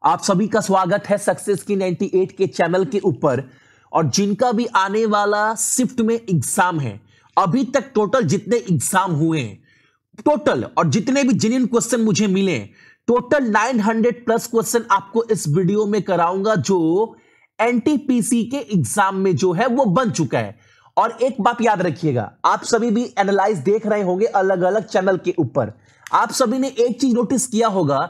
आप सभी का स्वागत है सक्सेस की 98 के चैनल के ऊपर। और जिनका भी आने वाला शिफ्ट में एग्जाम है, अभी तक टोटल जितने एग्जाम हुए हैं टोटल, और जितने भी जेन्युइन क्वेश्चन मुझे मिले, टोटल 900 प्लस क्वेश्चन आपको इस वीडियो में कराऊंगा, जो एनटीपीसी के एग्जाम में जो है वो बन चुका है। और एक बात याद रखिएगा, आप सभी भी एनालाइज देख रहे होंगे अलग अलग चैनल के ऊपर। आप सभी ने एक चीज नोटिस किया होगा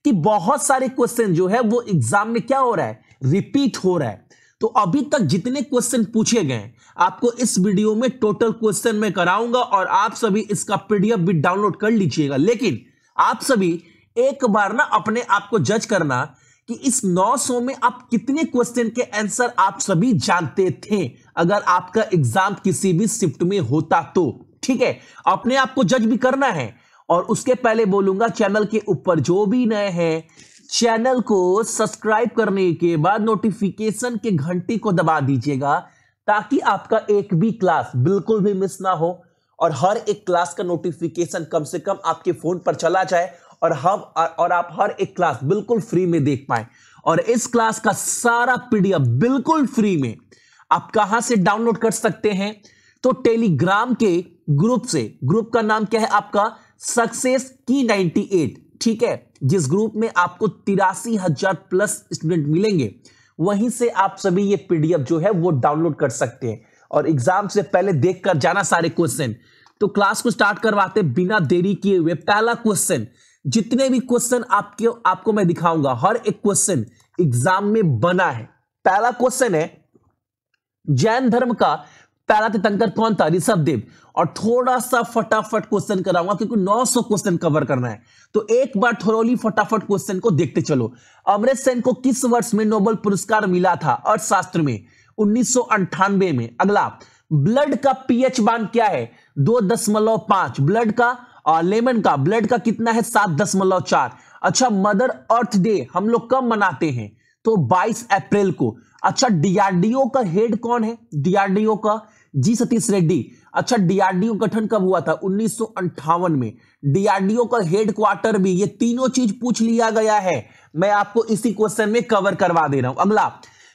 कि बहुत सारे क्वेश्चन जो है वो एग्जाम में क्या हो रहा है, रिपीट हो रहा है। तो अभी तक जितने क्वेश्चन पूछे गए आपको इस वीडियो में टोटल क्वेश्चन में कराऊंगा, और आप सभी इसका पीडीएफ भी डाउनलोड कर लीजिएगा। लेकिन आप सभी एक बार ना अपने आप को जज करना कि इस 900 में आप कितने क्वेश्चन के आंसर आप सभी जानते थे, अगर आपका एग्जाम किसी भी शिफ्ट में होता तो। ठीक है, अपने आप को जज भी करना है। और उसके पहले बोलूंगा, चैनल के ऊपर जो भी नए हैं, चैनल को सब्सक्राइब करने के बाद नोटिफिकेशन के घंटी को दबा दीजिएगा, ताकि आपका एक भी क्लास बिल्कुल भी मिस ना हो, और हर एक क्लास का नोटिफिकेशन कम से कम आपके फोन पर चला जाए, और आप हर एक क्लास बिल्कुल फ्री में देख पाए। और इस क्लास का सारा पीडीएफ बिल्कुल फ्री में आप कहां से डाउनलोड कर सकते हैं, तो टेलीग्राम के ग्रुप से। ग्रुप का नाम क्या है आपका, सक्सेस की 98। ठीक है, जिस ग्रुप में आपको 83,000 प्लस स्टूडेंट मिलेंगे, वहीं से आप सभी ये पीडीएफ जो है वो डाउनलोड कर सकते हैं, और एग्जाम से पहले देखकर जाना सारे क्वेश्चन। तो क्लास को स्टार्ट करवाते बिना देरी किए हुए। पहला क्वेश्चन, जितने भी क्वेश्चन आपको मैं दिखाऊंगा, हर एक क्वेश्चन एग्जाम में बना है। पहला क्वेश्चन है, जैन धर्म का पहला तीर्थंकर कौन था, ऋषभदेव। और थोड़ा सा फटाफट क्वेश्चन कराऊंगा, क्योंकि 900 क्वेश्चन कवर करना है। तो एक बार थोरोली फटाफट क्वेश्चन को देखते चलो। अमर्त्य सेन को किस वर्ष में नोबेल पुरस्कार मिला था अर्थशास्त्र में, 1998 में। अगला, ब्लड का पीएच मान क्या है, 2.5। ब्लड का और लेमन का ब्लड का कितना है, 7.4। अच्छा, मदर अर्थ डे हम लोग कब मनाते हैं, तो 22 अप्रैल को। अच्छा, डीआरडीओ का हेड कौन है, डीआरडीओ का जी सतीश रेड्डी। अच्छा, डीआरडीओ गठन कब हुआ था, 1958 में। डीआरडीओ का हेड क्वार्टर भी, ये तीनों चीज पूछ लिया गया है, मैं आपको इसी क्वेश्चन में कवर करवा दे रहा हूं। अगला,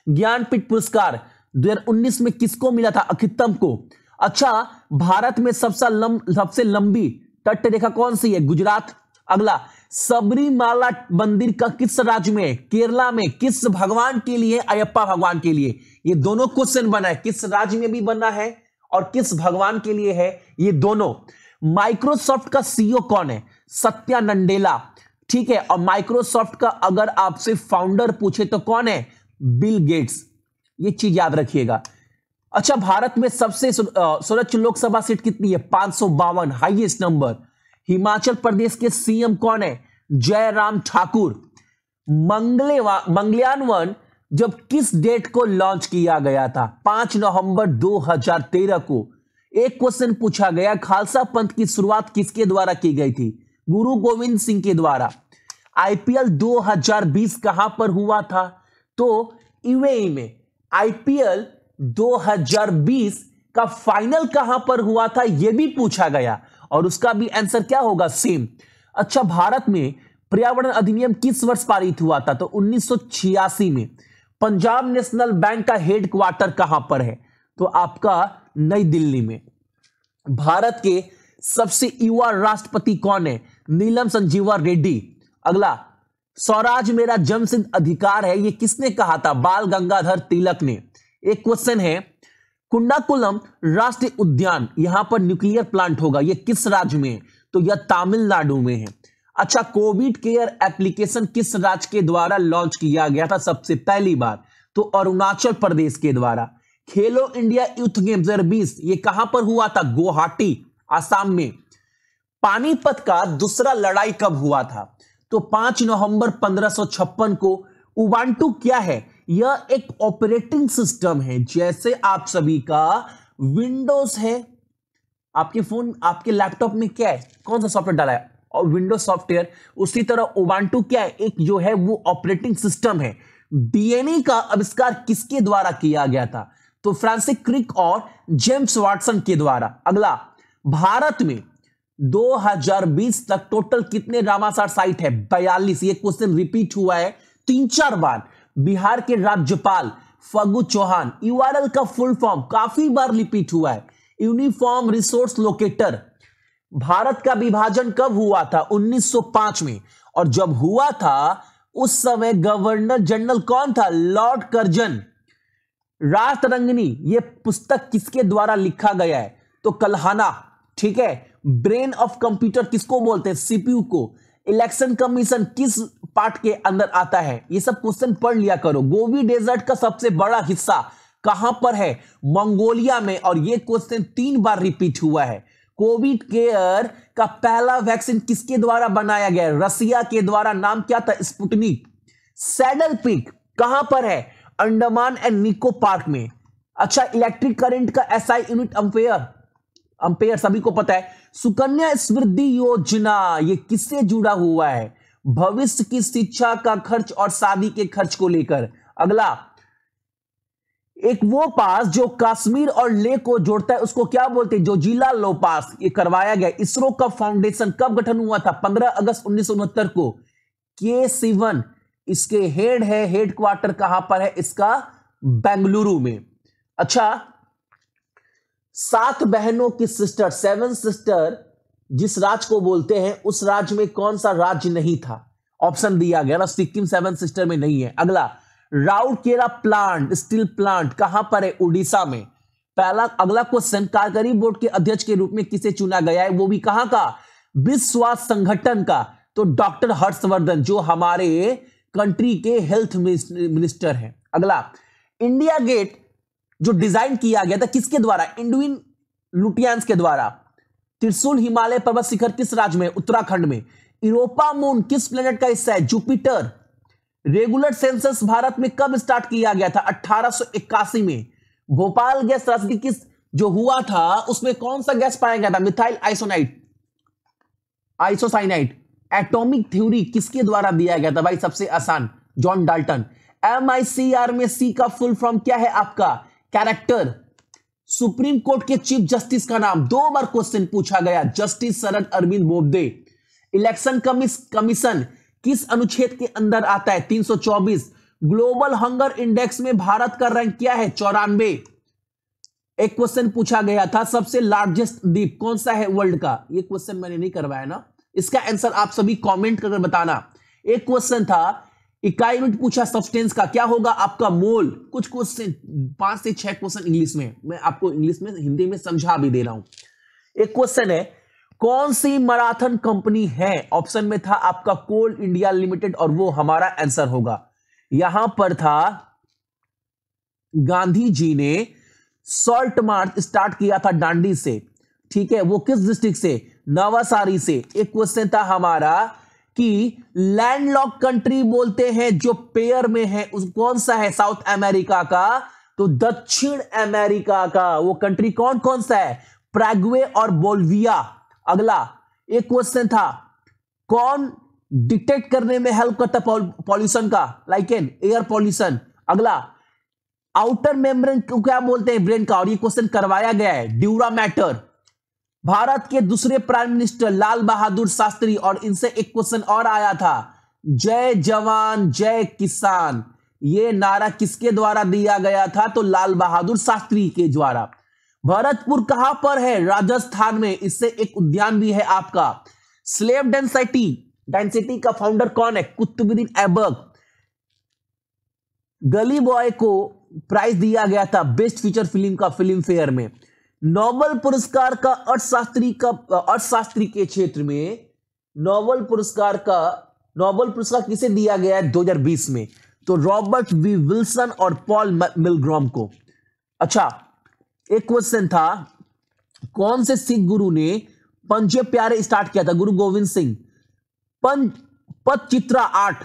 ज्ञानपीठ पुरस्कार 2019 में किसको मिला था, अखितम को। अच्छा, भारत में सबसे लंबी तट रेखा कौन सी है, गुजरात। अगला, सबरीमाला मंदिर का किस राज्य में, केरला में। किस भगवान के लिए, अयप्पा भगवान के लिए। ये दोनों क्वेश्चन बना है, किस राज्य में भी बना है और किस भगवान के लिए है, ये दोनों। माइक्रोसॉफ्ट का सीईओ कौन है, सत्या नडेला। ठीक है, और माइक्रोसॉफ्ट का अगर आपसे फाउंडर पूछे तो कौन है, बिल गेट्स। ये चीज याद रखिएगा। अच्छा, भारत में सबसे सर्वोच्च लोकसभा सीट कितनी है, 552, हाईएस्ट नंबर। हिमाचल प्रदेश के सीएम कौन है, जयराम ठाकुर। मंगलयान 1 जब किस डेट को लॉन्च किया गया था, 5 नवंबर 2013 को। एक क्वेश्चन पूछा गया, खालसा पंथ की शुरुआत किसके द्वारा की गई थी, गुरु गोविंद सिंह के द्वारा। आईपीएल 2020 कहां पर हुआ था, तो यूएई में। आईपीएल 2020 का फाइनल कहां पर हुआ था, यह भी पूछा गया, और उसका भी आंसर क्या होगा, सेम। अच्छा, भारत में पर्यावरण अधिनियम किस वर्ष पारित हुआ था, तो 1986 में। पंजाब नेशनल बैंक का हेड क्वार्टर कहां पर है, तो आपका नई दिल्ली में। भारत के सबसे युवा राष्ट्रपति कौन है, नीलम संजीवा रेड्डी। अगला, स्वराज मेरा जन्मसिद्ध अधिकार है, यह किसने कहा था, बाल गंगाधर तिलक ने। एक क्वेश्चन है, कुंडाकुलम राष्ट्रीय उद्यान, यहां पर न्यूक्लियर प्लांट होगा, यह किस राज्य में है, तो यह तमिलनाडु में है। अच्छा, कोविड केयर एप्लीकेशन किस राज्य के द्वारा लॉन्च किया गया था सबसे पहली बार, तो अरुणाचल प्रदेश के द्वारा। खेलो इंडिया यूथ गेम्स 2020 ये कहां पर हुआ था, गुवाहाटी, आसाम में। पानीपत का दूसरा लड़ाई कब हुआ था, तो 5 नवंबर 1556 को। उबांटू क्या है, यह एक ऑपरेटिंग सिस्टम है, जैसे आप सभी का विंडोज है। आपके फोन, आपके लैपटॉप में क्या है, कौन सा सॉफ्टवेयर डाला है, और विंडोज सॉफ्टवेयर। उसी तरह उबांटू क्या है, एक जो है वो ऑपरेटिंग सिस्टम है। डीएनए का आविष्कार किसके द्वारा किया गया था, तो फ्रांसिस क्रिक और जेम्स वाटसन के द्वारा। अगला, भारत में 2020 तक टोटल कितने रामासार साइट है, 42। ये क्वेश्चन रिपीट हुआ है तीन चार बार। बिहार के राज्यपाल फागू चौहान। यूआरएल का फुल फॉर्म काफी बार रिपीट हुआ है, यूनिफॉर्म रिसोर्स लोकेटर। भारत का विभाजन कब हुआ था? 1905 में। और जब हुआ था उस समय गवर्नर जनरल कौन था? Lord Curzon. राष्ट्ररंगिनी ये पुस्तक किसके द्वारा लिखा गया है? तो कल्हाना। ठीक है। ब्रेन ऑफ कंप्यूटर किसको बोलते हैं? सीपीयू को। इलेक्शन कमीशन किस पार्ट के अंदर आता है? ये सब क्वेश्चन पढ़ लिया करो। गोबी डेजर्ट का सबसे बड़ा हिस्सा कहां पर है? मंगोलिया में। और ये क्वेश्चन 3 बार रिपीट हुआ है। कोविड केयर का पहला वैक्सीन किसके द्वारा बनाया गया? रसिया के द्वारा। नाम क्या था? स्पुतनिक। सैडल पीक कहां पर है? अंडमान एंड निकोबार में। अच्छा, इलेक्ट्रिक करंट का एसआई यूनिट एम्पेयर। एम्पेयर सभी को पता है। सुकन्या समृद्धि योजना ये किससे जुड़ा हुआ है? भविष्य की शिक्षा का खर्च और शादी के खर्च को लेकर। अगला, एक वो पास जो कश्मीर और लेह को जोड़ता है उसको क्या बोलते हैं? जो जिला लो पास। ये करवाया गया। इसरो का फाउंडेशन कब गठन हुआ था? 15 अगस्त 1969 को। के सिवन इसके हेड है। हेड क्वार्टर कहां पर है इसका? बेंगलुरु में। अच्छा, 7 बहनों की सिस्टर, 7 सिस्टर जिस राज्य को बोलते हैं उस राज्य में कौन सा राज्य नहीं था? ऑप्शन दिया गया ना, सिक्किम 7 सिस्टर में नहीं है। अगला, राउरकेला प्लांट, स्टील प्लांट कहां पर है? उड़ीसा में। पहला अगला क्वेश्चन, कार्यकारी बोर्ड के अध्यक्ष के रूप में किसे चुना गया है? वो भी कहां का? विश्व स्वास्थ्य संगठन का। तो डॉक्टर हर्षवर्धन जो हमारे कंट्री के हेल्थ मिनिस्टर हैं। अगला, इंडिया गेट जो डिजाइन किया गया था किसके द्वारा? इंडुइन लुटियंस के द्वारा। त्रिशूल हिमालय पर्वत शिखर किस राज्य में? उत्तराखंड में। यूरोपा मून किस प्लेनेट का हिस्सा है? जुपिटर। रेगुलर सेंसस भारत में कब स्टार्ट किया गया था? 1881 में। भोपाल गैस त्रासदी किस जो हुआ था उसमें कौन सा गैस पाया गया था? Methyl isocyanide. एटॉमिक थ्योरी किसके द्वारा दिया गया था? भाई सबसे आसान, जॉन डाल्टन। MICR में C का फुल फॉर्म क्या है आपका? कैरेक्टर। सुप्रीम कोर्ट के चीफ जस्टिस का नाम 2 बार क्वेश्चन पूछा गया, justice Sharad Arvind Bobde. Election commission किस अनुच्छेद के अंदर आता है? 324। ग्लोबल हंगर इंडेक्स में भारत का रैंक क्या है? 94। एक क्वेश्चन पूछा गया था, सबसे लार्जेस्ट द्वीप कौन सा है वर्ल्ड का? ये क्वेश्चन मैंने नहीं करवाया ना, इसका आंसर आप सभी कमेंट करके बताना। एक क्वेश्चन था, इकाई यूनिट पूछा सब्सटेंस का, क्या होगा आपका? मोल। कुछ क्वेश्चन 5 से 6 क्वेश्चन इंग्लिश में, मैं आपको इंग्लिश में हिंदी में समझा भी दे रहा हूं। एक क्वेश्चन है, कौन सी मैराथन कंपनी है? ऑप्शन में था आपका कोल इंडिया लिमिटेड और वो हमारा आंसर होगा। यहां पर था गांधी जी ने सॉल्ट मार्च स्टार्ट किया था दांडी से। ठीक है, वो किस डिस्ट्रिक्ट से? नवासारी से। एक क्वेश्चन था हमारा कि लैंडलॉक कंट्री बोलते हैं जो पेयर में है उस कौन सा है? साउथ अमेरिका का। तो दक्षिण अमेरिका का वो कंट्री कौन कौन सा है? पैराग्वे और बोल्विया। अगला एक क्वेश्चन था, कौन डिटेक्ट करने में हेल्प करता पॉल्यूशन का? Lichen, air pollution. अगला, आउटर मेम्ब्रेन को क्या बोलते हैं? ब्रेन का। और ये क्वेश्चन करवाया गया है, ड्यूरा मैटर। भारत के दूसरे प्राइम मिनिस्टर लाल बहादुर शास्त्री, और इनसे एक क्वेश्चन और आया था, जय जवान जय किसान, ये नारा किसके द्वारा दिया गया था? तो लाल बहादुर शास्त्री के द्वारा। भरतपुर कहां पर है? राजस्थान में। इससे एक उद्यान भी है आपका। स्लेव डेंसिटी का फाउंडर कौन है? कुतुबुद्दीन ऐबक। गली बॉय को प्राइज दिया गया था बेस्ट फीचर फिल्म का फिल्म फेयर में। नोबेल पुरस्कार का अर्थशास्त्री के क्षेत्र में नोबेल पुरस्कार किसे दिया गया है 2020 में? तो रॉबर्ट वी विल्सन और पॉल मिलग्रॉम को। अच्छा, एक क्वेश्चन था, कौन से सिख गुरु ने पंजे प्यारे स्टार्ट किया था? गुरु गोविंद सिंह। पदचित्रा आर्ट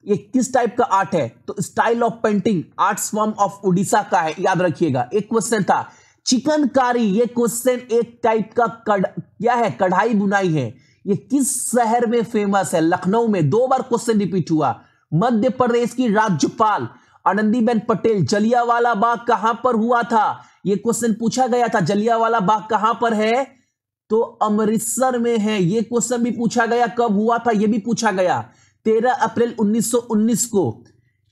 ये किस टाइप का आर्ट है? तो style of painting arts form of Orissa का है, याद रखिएगा। एक क्वेश्चन था, चिकनकारी, ये क्वेश्चन एक टाइप का क्या है? कढ़ाई बुनाई है। ये किस शहर में फेमस है? लखनऊ में। 2 बार क्वेश्चन रिपीट हुआ। मध्य प्रदेश की राज्यपाल आनंदीबेन पटेल। जलियांवाला बाग कहां पर हुआ था? ये क्वेश्चन पूछा गया था, जलियांवाला बाग कहां पर है? तो अमृतसर में है। ये क्वेश्चन भी पूछा गया, कब हुआ था? ये भी पूछा गया। 13 अप्रैल 1919 को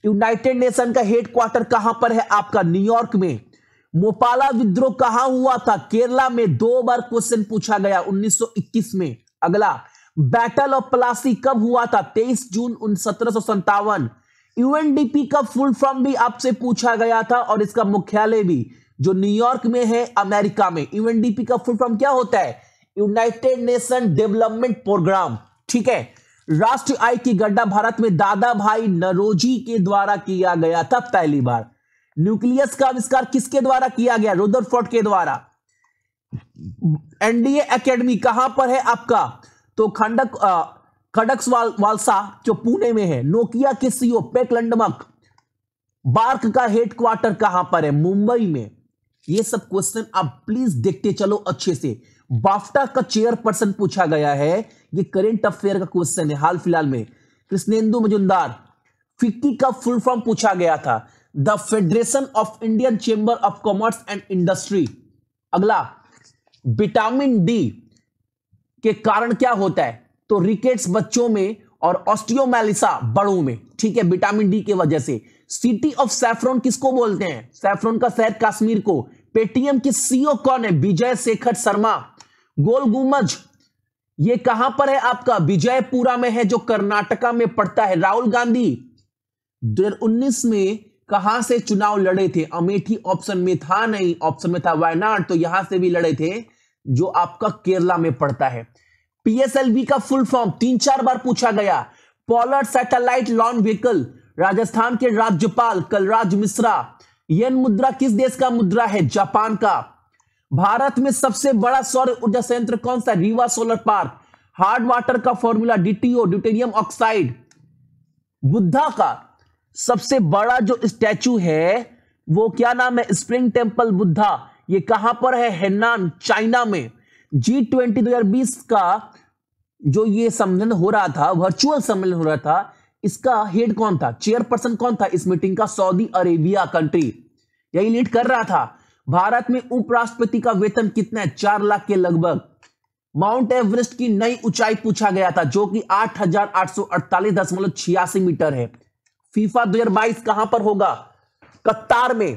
यूनाइटेड नेशन का हेडक्वार्टर कहां पर है आपका? न्यूयॉर्क में। मोपाला विद्रोह कहां हुआ था? केरला में। 2 बार क्वेश्चन पूछा गया 1921 में। अगला, बैटल ऑफ प्लासी कब हुआ था? 23 जून 1757। यूएनडीपी का फुल फॉर्म भी आपसे पूछा गया था और इसका मुख्यालय भी जो न्यूयॉर्क में है, अमेरिका में। यूएनडीपी का फुल फॉर्म क्या होता है? United Nation Development Programme. ठीक है। राष्ट्रीय आय की गणना भारत में दादा भाई नौरोजी के द्वारा किया गया था पहली बार। न्यूक्लियस का आविष्कार किसके द्वारा किया गया? रदरफोर्ड के द्वारा। एनडीए एकेडमी कहां पर है आपका? तो खड़गवालसा जो पुणे में है। नोकिया के सीईओ पेक लंडमक। बार्क का हेडक्वार्टर कहां पर है? मुंबई में। ये सब क्वेश्चन आप प्लीज देखते चलो अच्छे से। बाफ्टा का चेयरपर्सन पूछा गया है, ये करेंट अफेयर का क्वेश्चन है हाल फिलहाल में। कृष्णेंदु मजुमदार। फिक्की का फुल फॉर्म पूछा गया था, the federation of Indian chamber of commerce and industry. अगला, विटामिन डी के कारण क्या होता है? तो रिकेट्स बच्चों में और ऑस्टियोमेलिसा बड़ों में। ठीक है, विटामिन डी की वजह से। सिटी ऑफ सैफरन किसको बोलते हैं? सैफरन का शहर कश्मीर को। पेटीएम के सीईओ कौन है? विजय शेखर शर्मा। गोल गुंबज ये कहां पर है आपका? विजयपुरा में है जो कर्नाटका में पड़ता है। राहुल गांधी 2019 में कहां से चुनाव लड़े थे? अमेठी ऑप्शन में था नहीं, ऑप्शन में था वायनाड, तो यहां से भी लड़े थे जो आपका केरला में पड़ता है। पीएसएलवी का फुल फॉर्म 3-4 बार पूछा गया। Polar satellite launch vehicle. Rajasthan के राज्यपाल कलराज मिश्रा। येन मुद्रा किस देश का मुद्रा है? जापान का। भारत में सबसे बड़ा सौर ऊर्जा संयंत्र कौन सा? Rewa solar park. Hard water का formula DTO, deuterium oxide. Buddha का सबसे बड़ा जो स्टैचू है वो क्या नाम है? Spring temple Buddha. ये कहां पर है? हेनान, चाइना में। G20 2020 का जो ये सम्मेलन हो रहा था, वर्चुअल सम्मेलन हो रहा था, इसका हेड कौन था? चेयरपर्सन कौन था इस मीटिंग का? सऊदी अरेबिया कंट्री यही लीड कर रहा था। भारत में उपराष्ट्रपति का वेतन कितना है? 4 लाख के लगभग। माउंट एवरेस्ट की नई ऊंचाई पूछा गया था जो कि 8,848.86 मीटर है। फीफा 2022 कहां पर होगा? कतार में।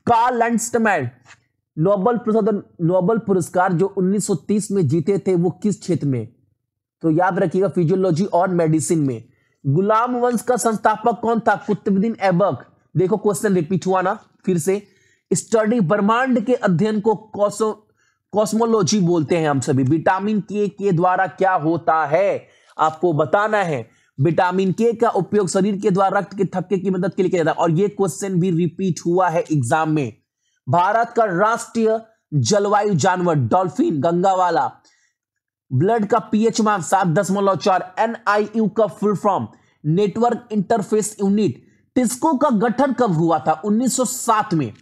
कार्ल लैंडस्टैड नोबेल पुरस्कार जो 1930 में जीते थे वो किस क्षेत्र में? तो याद रखिएगा फिजियोलॉजी और मेडिसिन में। गुलाम वंश का संस्थापक कौन था? कुतुबुद्दीन ऐबक। देखो क्वेश्चन रिपीट हुआ ना फिर से। स्टडी ब्रह्मांड के अध्ययन को कॉस्मोलॉजी बोलते हैं हम सभी। विटामिन के द्वारा क्या होता है आपको बताना है। विटामिन के का उपयोग शरीर के द्वारा रक्त के थक्के की मदद के लिए किया जाता है और यह क्वेश्चन भी रिपीट हुआ है एग्जाम में। भारत का राष्ट्रीय जलवायु जानवर डॉल्फिन गंगावाला। ब्लड का पीएच मान 7.4। NIU का full form network interface unit. TISCO का गठन कब हुआ था? 1907 में।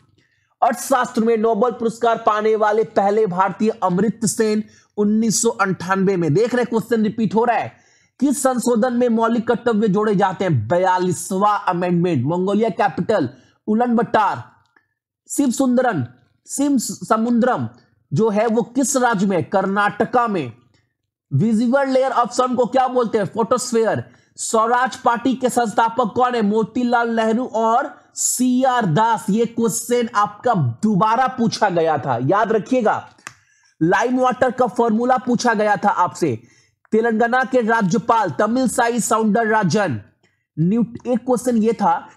अर्थशास्त्र में नोबेल पुरस्कार पाने वाले पहले भारतीय अमर्त्य सेन 1998 में। देख रहे क्वेश्चन रिपीट हो रहा है। किस संशोधन में मौलिक कर्तव्य जोड़े जाते हैं? 42वां अमेंडमेंट। मंगोलिया कैपिटल उलन बटार। शिव समुद्रम जो है वो किस राज्य में? कर्नाटका में। विजिबल लेयर ऑफ सन को क्या बोलते हैं? फोटोस्फेयर। स्वराज पार्टी के संस्थापक कौन है? मोतीलाल नेहरू और CR दास। ये क्वेश्चन आपका दोबारा पूछा गया था, याद रखिएगा। लाइम वाटर का फॉर्मूला पूछा गया था आपसे। तेलंगाना के राज्यपाल तमिलसाई सौंदरराजन। एक क्वेश्चन ये था,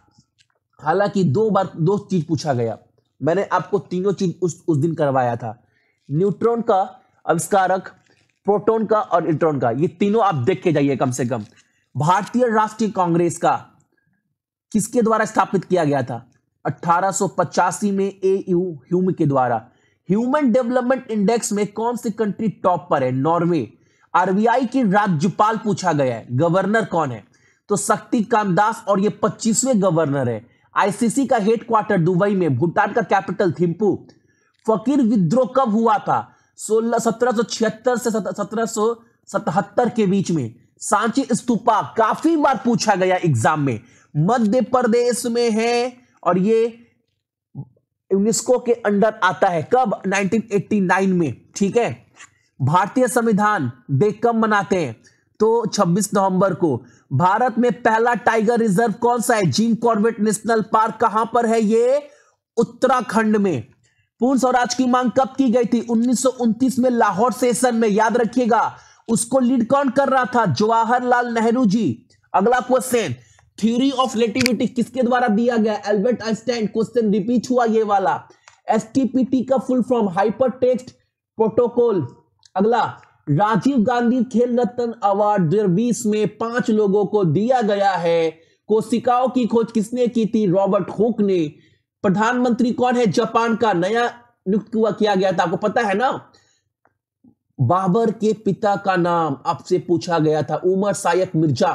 हालांकि 2 बार 2 चीज पूछा गया, मैंने आपको तीनों चीज उस दिन करवाया था। न्यूट्रॉन का आविष्कारक, प्रोटॉन का और इलेक्ट्रॉन का, ये तीनों आप देख के जाइए कम से कम। भारतीय राष्ट्रीय कांग्रेस का किसके द्वारा स्थापित किया गया था? 1885 में AU ह्यूम के द्वारा। ह्यूमन डेवलपमेंट इंडेक्स में कौन सी कंट्री टॉप पर है? नॉर्वे। RBI की राज्यपाल पूछा गया है, गवर्नर कौन है? तो शक्ति कांत दास और ये 25वें गवर्नर है। ICC का हेडक्वार्टर दुबई में। भूटान का कैपिटल थिम्पू। फकीर विद्रोह कब हुआ था? 1776 से 1777 के बीच में। सांची स्तूपा काफी बार पूछा गया एग्जाम में। मध्य प्रदेश में है और ये यूनेस्को के अंडर आता है। कब? 1989 में। ठीक है। भारतीय संविधान डे कब मनाते हैं? तो 26 नवंबर को। भारत में पहला टाइगर रिजर्व कौन सा है? जिम कॉर्बेट नेशनल पार्क कहां पर है? ये उत्तराखंड में। पूर्ण स्वराज की मांग कब की गई थी? 1929 में लाहौर सेशन में, याद रखिएगा। उसको लीड कौन कर रहा था? जवाहरलाल नेहरू जी। अगला क्वेश्चन, थ्योरी ऑफ रिलेटिविटी किसके द्वारा दिया गया? Albert Einstein. क्वेश्चन रिपीट हुआ ये वाला। एसटीपीटी का full form hyper text protocol. अगला, राजीव गांधी खेल रत्न अवार्ड 2020 में 5 लोगों को दिया गया है। कोशिकाओं की खोज किसने की थी? रॉबर्ट हुक ने। प्रधानमंत्री कौन है जापान का? नया नियुक्त किया गया था, आपको पता है ना। बाबर के पिता का नाम आपसे पूछा गया था, उमर सायक मिर्जा।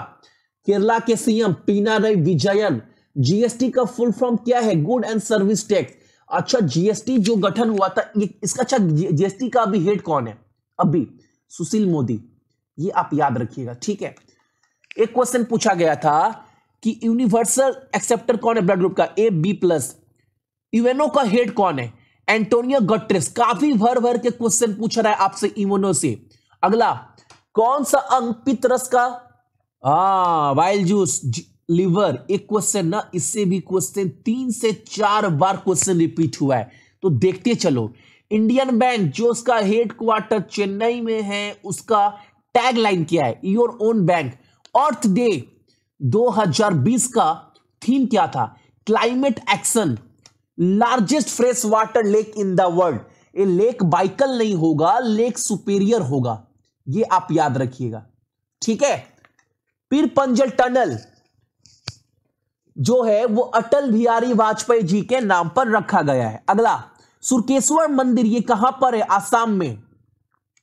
केरला के सीएम पिनाराई विजयन। जीएसटी का फुल फॉर्म क्या है? Good and service tax. अच्छा, जीएसटी जो गठन हुआ था, इसका अच्छा जीएसटी का अभी हेड कौन है? अभी सुशील मोदी। ये आप याद रखिएगा, ठीक है। एक क्वेश्चन पूछा गया था कि यूनिवर्सल एक्सेप्टर कौन है ब्लड ग्रुप का? A B plus. यूएनओ का हेड कौन है? Antonio Guterres. काफी भर भर के क्वेश्चन पूछ रहा है आपसे इम्यूनो से। अगला, कौन सा अंग पित्त रस का? While juice, liver. एक क्वेश्चन ना, इससे भी क्वेश्चन 3 से 4 बार क्वेश्चन रिपीट हुआ है, तो देखते चलो। इंडियन बैंक जो उसका हेड क्वार्टर चेन्नई में है, उसका टैग लाइन क्या है? Your own bank. Earth day 2020 का थीम क्या था? Climate action. Largest fresh water lake in the world. ये लेक बाइकल नहीं होगा, लेक सुपेरियर होगा, ये आप याद रखिएगा, ठीक है। पीर पंजल टनल जो है वो अटल बिहारी वाजपेयी जी के नाम पर रखा गया है। अगला, सुरकेश्वर मंदिर ये कहां पर है? आसाम में।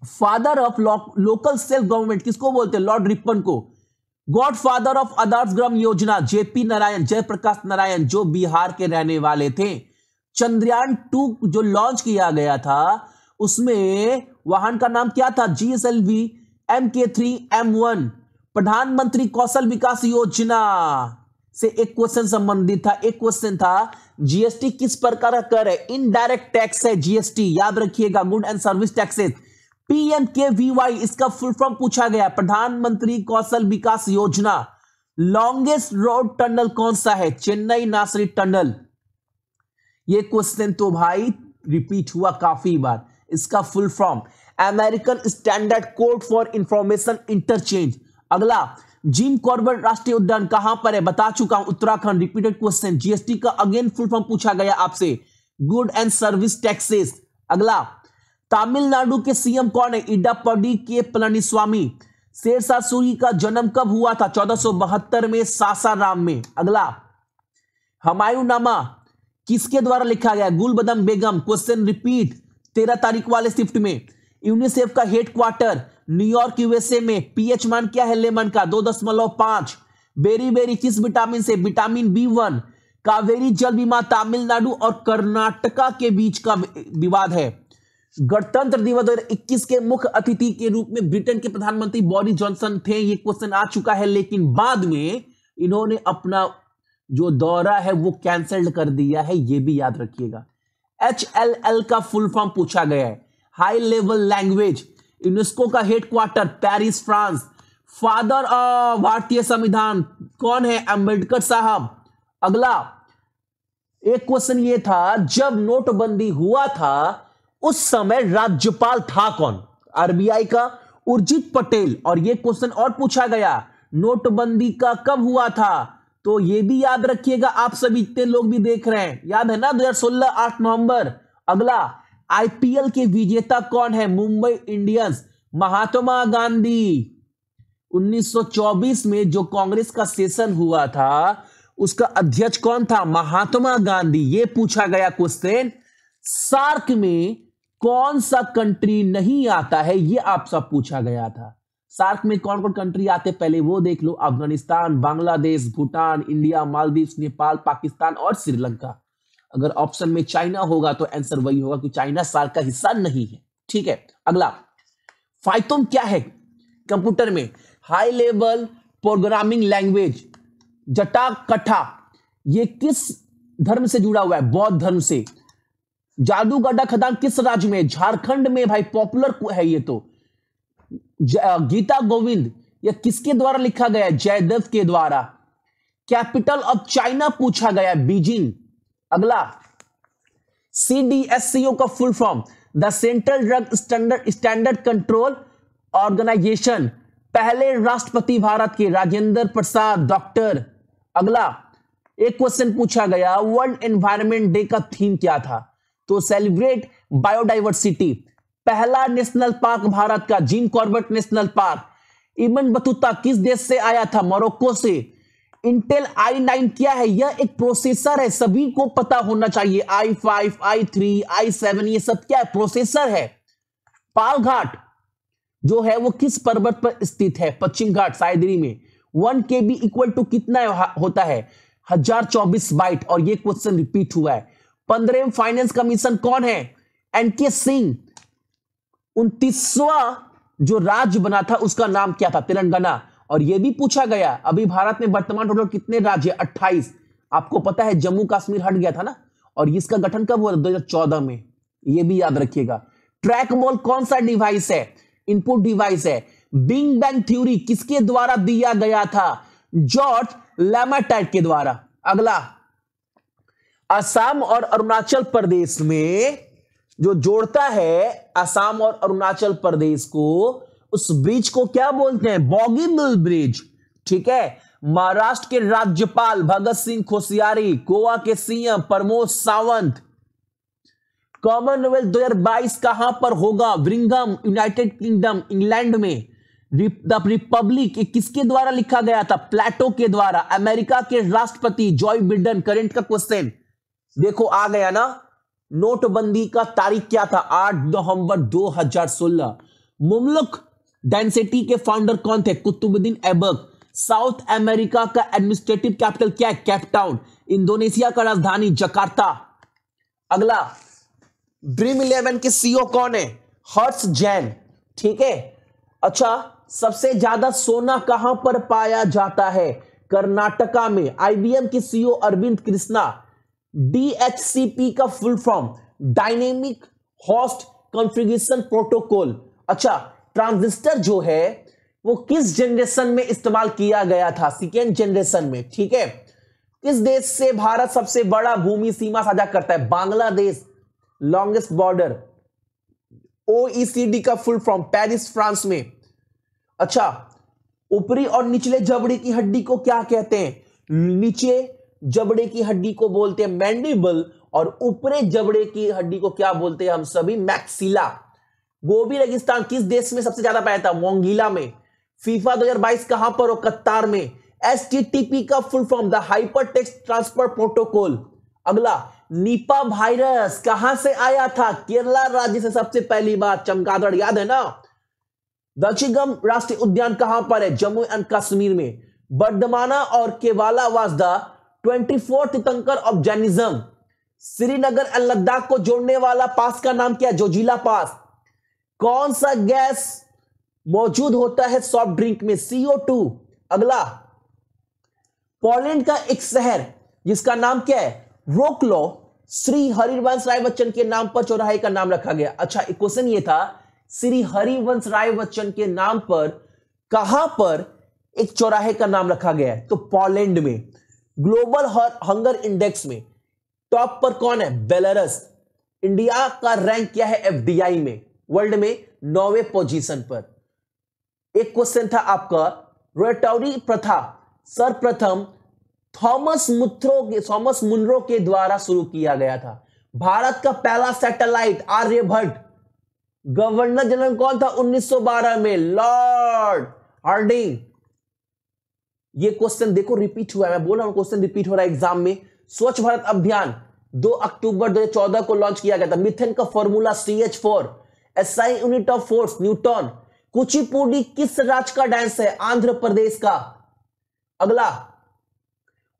Father of local self government किसको बोलते हैं? लॉर्ड रिपन को। God father of Adarsh Gram Yojana JP Narayan, Jayaprakash Narayan, जो बिहार के रहने वाले थे। चंद्रयान 2 जो लॉन्च किया गया था, उसमें वाहन का नाम क्या था? GSLV MK3M1। प्रधानमंत्री कौशल विकास योजना से एक क्वेश्चन संबंधित था। एक क्वेश्चन था, जीएसटी किस प्रकार का कर है? इनडायरेक्ट टैक्स है जीएसटी, याद रखिएगा। Good and service taxes. PMKVY इसका फुल फॉर्म पूछा गया, प्रधानमंत्री कौशल विकास योजना। लॉन्गेस्ट रोड टनल कौन सा है? चेन्नई नासिक टनल। ये क्वेश्चन तो भाई रिपीट हुआ काफी बार। इसका full form American standard code for information interchange. अगला, जिम कॉर्बेट राष्ट्रीय उद्यान कहां पर है? बता चुका हूं, उत्तराखंड। Repeated question. जीएसटी का अगेन फुल फॉर्म पूछा गया आपसे, गुड एंड सर्विस टैक्सेस। अगला, तमिलनाडु के सीएम कौन है? इडापडी के पलनीस्वामी। शेरशाह सूरी का जन्म कब हुआ था? 1472 में सासाराम में। अगला, हुमायूंनामा किसके द्वारा लिखा गया? गुलबदन बेगम। क्वेश्चन रिपीट 13 तारीख वाले शिफ्ट में। यूनिसेफ का हेडक्वार्टर न्यूयॉर्क यूएसए में। पीएच मान क्या है लेमन का? 2.5। बेरी बेरी किस विटामिन से? Vitamin B1। कावेरी जल बीमा तमिलनाडु और कर्नाटका के बीच का विवाद है। गणतंत्र दिवस 2021 के मुख्य अतिथि के रूप में ब्रिटेन के प्रधानमंत्री बोरिस जॉनसन थे। ये क्वेश्चन आ चुका है, लेकिन बाद में इन्होंने अपना जो दौरा है वो कैंसिल कर दिया है, ये भी याद रखिएगा। HLL का फुल फॉर्म पूछा गया है, हाई लेवल लैंग्वेज। यूनेस्को का headquarter Paris, France. Father of भारतीय संविधान कौन है? अंबेडकर साहब। अगला एक क्वेश्चन ये था, जब नोटबंदी हुआ था उस समय राज्यपाल था कौन? आरबीआई का उर्जित पटेल। और ये क्वेश्चन और पूछा गया, नोटबंदी का कब हुआ था? तो ये भी याद रखिएगा, आप सभी इतने लोग भी देख रहे हैं, याद है ना? 2016 8 नवंबर। अगला, आईपीएल के विजेता कौन है? मुंबई इंडियंस। महात्मा गांधी। 1924 में जो कांग्रेस का सेशन हुआ था, उसका अध्यक्ष कौन था? महात्मा गांधी। ये पूछा गया क्वेश्चन। सार्क में कौन सा कंट्री नहीं आता है? ये आपसे पूछा गया था। सार्क में कौन कौन कंट्री आते पहले वो देख लो। अफगानिस्तान, बांग्लादेश, भूटान, इंडिया, मालदीव, नेपाल, पाकिस्तान और श्रीलंका। अगर ऑप्शन में चाइना होगा तो आंसर वही होगा कि चाइना सार्क का हिस्सा नहीं है, ठीक है। अगला, पाइथन क्या है कंप्यूटर में? High level programming language. जटाकथा ये किस धर्म से जुड़ा हुआ है? बौद्ध धर्म से। जादूगढ़ा खदान किस राज्य में? झारखंड में। भाई पॉपुलर है ये तो। गीता गोविंद यह किसके द्वारा लिखा गया है? जयदेव के द्वारा। कैपिटल ऑफ चाइना पूछा गया, बीजिंग। अगला, CDSCO का full form, the Central Drug Standard Control Organisation. पहले राष्ट्रपति भारत के राजेंद्र प्रसाद डॉक्टर। अगला, एक क्वेश्चन पूछा गया, वर्ल्ड एनवायरनमेंट डे का थीम क्या था? तो सेलिब्रेट बायोडाइवर्सिटी। पहला नेशनल पार्क भारत का Jim Corbett national park. Ibn Battuta किस देश से आया था? मोरक्को से। इंटेल i9 क्या है? यह एक प्रोसेसर है, सभी को पता होना चाहिए। i5, i3, i7 ये सब क्या है? प्रोसेसर है। पाल घाट जो है वो किस पर्वत पर स्थित है? पश्चिम घाट साइदरी में। 1 KB इक्वल टू कितना होता है? 1024 बाइट। और ये क्वेश्चन रिपीट हुआ है। 15वें फाइनेंस कमीशन कौन है? NK सिंह। 29वां जो राज्य बना था उसका नाम क्या था? तेलंगाना। और यह भी पूछा गया, अभी भारत में वर्तमान टोटल कितने राज्य? 28। आपको पता है जम्मू कश्मीर हट गया था ना, और इसका गठन कब हुआ? 2014 में। यह भी याद रखिएगा। ट्रैक बॉल कौन सा डिवाइस है? इनपुट डिवाइस है। बिग बैंग थ्योरी किसके द्वारा दिया गया था? जॉर्ज लैमार्टाइट के द्वारा। अगला, असम और अरुणाचल प्रदेश में जो जोड़ता है असम और अरुणाचल प्रदेश को, उस ब्रिज को क्या बोलते हैं? बॉगीबिल ब्रिज। ठीक है। महाराष्ट्र के राज्यपाल भगत सिंह कोश्यारी, गोवा के CM प्रमोद सावंत। कॉमनवेल्थ 2022 कहां पर होगा? ब्रिंघम, यूनाइटेड किंगडम, इंग्लैंड में। द रिपब्लिक किसके द्वारा लिखा गया था? प्लेटो के द्वारा। अमेरिका के राष्ट्रपति जॉय बिडेन। करंट का क्वेश्चन देखो आ गया ना। नोटबंदी का तारीख क्या था? 8 नवंबर 2016। मुमलुक डायनेस्टी के फाउंडर कौन थे? कुतुबुद्दीन ऐबक। साउथ अमेरिका का एडमिनिस्ट्रेटिव कैपिटल क्या है? Cape Town. इंडोनेशिया का राजधानी जकार्ता। अगला, ड्रीम 11 के CEO कौन है? हर्ष जैन। ठीक है। अच्छा, सबसे ज्यादा सोना कहां पर पाया जाता है? कर्नाटका में। IBM के CEO अरविंद कृष्णा। DHCP का full form, dynamic host configuration protocol. अच्छा, ट्रांजिस्टर जो है वो किस जनरेशन में इस्तेमाल किया गया था? सेकेंड जनरेशन में। ठीक है। किस देश से भारत सबसे बड़ा भूमि सीमा साझा करता है? बांग्लादेश। Longest border. OECD का फुल फॉर्म, पेरिस फ्रांस में। अच्छा, ऊपरी और निचले जबड़े की हड्डी को क्या कहते हैं? नीचे जबड़े की हड्डी को बोलते हैं मैंडिबल, और ऊपरी जबड़े की हड्डी को क्या बोलते हैं हम सभी? मैक्सिला। गोबी रेगिस्तान किस देश में सबसे ज्यादा पाया था? मोंगीला में। फीफा 2022 कहां पर हो? कतार में। HTTP का full form, the hyper text transfer protocol. अगला, निपा वायरस कहां से आया था? केरला राज्य से सबसे पहली बार। चमगादड़ याद है ना। दक्षिणगम राष्ट्रीय उद्यान कहां पर है? जम्मू एंड कश्मीर में। बर्दमाना और केवाला वाज द 24th तीर्थंकर of Jainism. Srinagar and Ladakh को जोड़ने वाला पास का नाम क्या है? जोजिला पास। कौन सा गैस मौजूद होता है सॉफ्ट ड्रिंक में? CO2। अगला, पोलैंड का एक शहर जिसका नाम क्या है? रोकलो, श्री हरिवंश राय बच्चन के नाम पर चौराहे का नाम रखा गया। अच्छा, एक क्वेश्चन ये था, श्री हरिवंश राय बच्चन के नाम पर कहां पर एक चौराहे का नाम रखा गया है? तो पोलैंड में। ग्लोबल हंगर इंडेक्स में टॉप पर कौन है? बेलारूस। इंडिया का रैंक क्या है FDI में? वर्ल्ड में 9वें पोजीशन पर। एक क्वेश्चन था आपका, रोटरी प्रथा सर्वप्रथम थॉमस मुनरो के द्वारा शुरू किया गया था। भारत का पहला सैटेलाइट आर्यभट्ट। गवर्नर जनरल कौन था 1912 में? Lord Hardinge. ये क्वेश्चन देखो रिपीट हुआ है, मैं बोल रहा हूं क्वेश्चन रिपीट हो रहा है एग्जाम में। स्वच्छ भारत अभियान 2 अक्टूबर 2014 को लॉन्च किया गया था। मीथेन का formula CH4। SI unit of force Newton. Kuchipudi किस राज्य का डांस है? आंध्र प्रदेश का। अगला,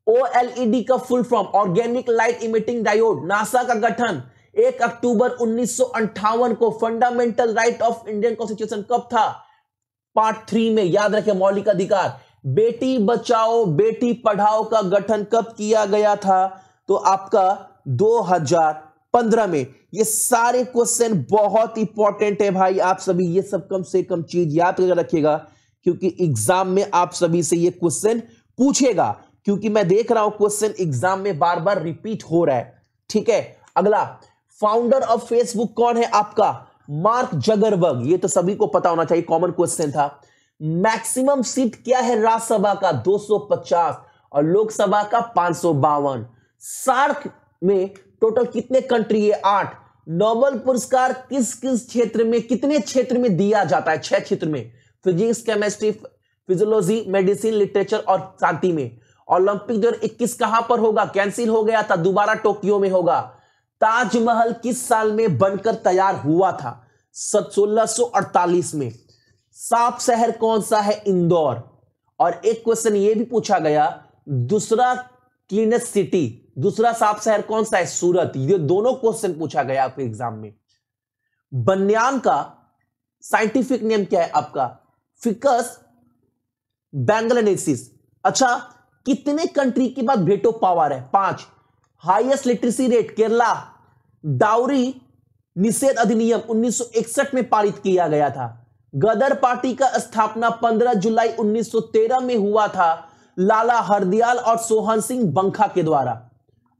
OLED का full form, organic light emitting diode. NASA का गठन 1 अक्टूबर 1958 को। Fundamental right of Indian constitution कब था? पार्ट 3 में। याद रखें, मौलिक अधिकार। बेटी बचाओ बेटी पढ़ाओ का गठन कब किया गया था? तो आपका 2015 में। ये सारे क्वेश्चन बहुत इंपॉर्टेंट है भाई, आप सभी ये सब कम से कम चीज याद करके रखिएगा क्योंकि एग्जाम में आप सभी से ये क्वेश्चन पूछेगा, क्योंकि मैं देख रहा हूं क्वेश्चन एग्जाम में बार बार रिपीट हो रहा है। ठीक है, अगला, फाउंडर ऑफ फेसबुक कौन है आपका? Mark Zuckerberg. ये तो सभी को पता होना चाहिए, कॉमन क्वेश्चन था। मैक्सिमम सीट क्या है राज्यसभा का? 250 और लोकसभा का 552। सार्क में टोटल कितने कंट्री है? 8। नोबेल पुरस्कार किस किस क्षेत्र में, कितने क्षेत्र में दिया जाता है? 6 क्षेत्र में, physics, chemistry, physiology, medicine, literature और शांति में। ओलंपिक 2021 कहां पर होगा? कैंसिल हो गया था, दोबारा टोक्यो में होगा। ताजमहल किस साल में बनकर तैयार हुआ था? 1648 में। साफ शहर कौन सा है? इंदौर। और एक क्वेश्चन ये भी पूछा गया, दूसरा क्लीनेस्ट सिटी, दूसरा साफ शहर कौन सा है? सूरत। ये दोनों क्वेश्चन पूछा गया आपके एग्जाम में। बनियान का साइंटिफिक नेम क्या है आपका? फिकस बैंगलोरेंसिस। अच्छा, कितने कंट्री के बाद वेटो पावर है? 5। Highest literacy rate? Kerala. Dowry निषेध अधिनियम 1961 में पारित किया गया था। गदर पार्टी का स्थापना 15 जुलाई 1913 में हुआ था, लाला हरदयाल और सोहन सिंह बंखा के द्वारा।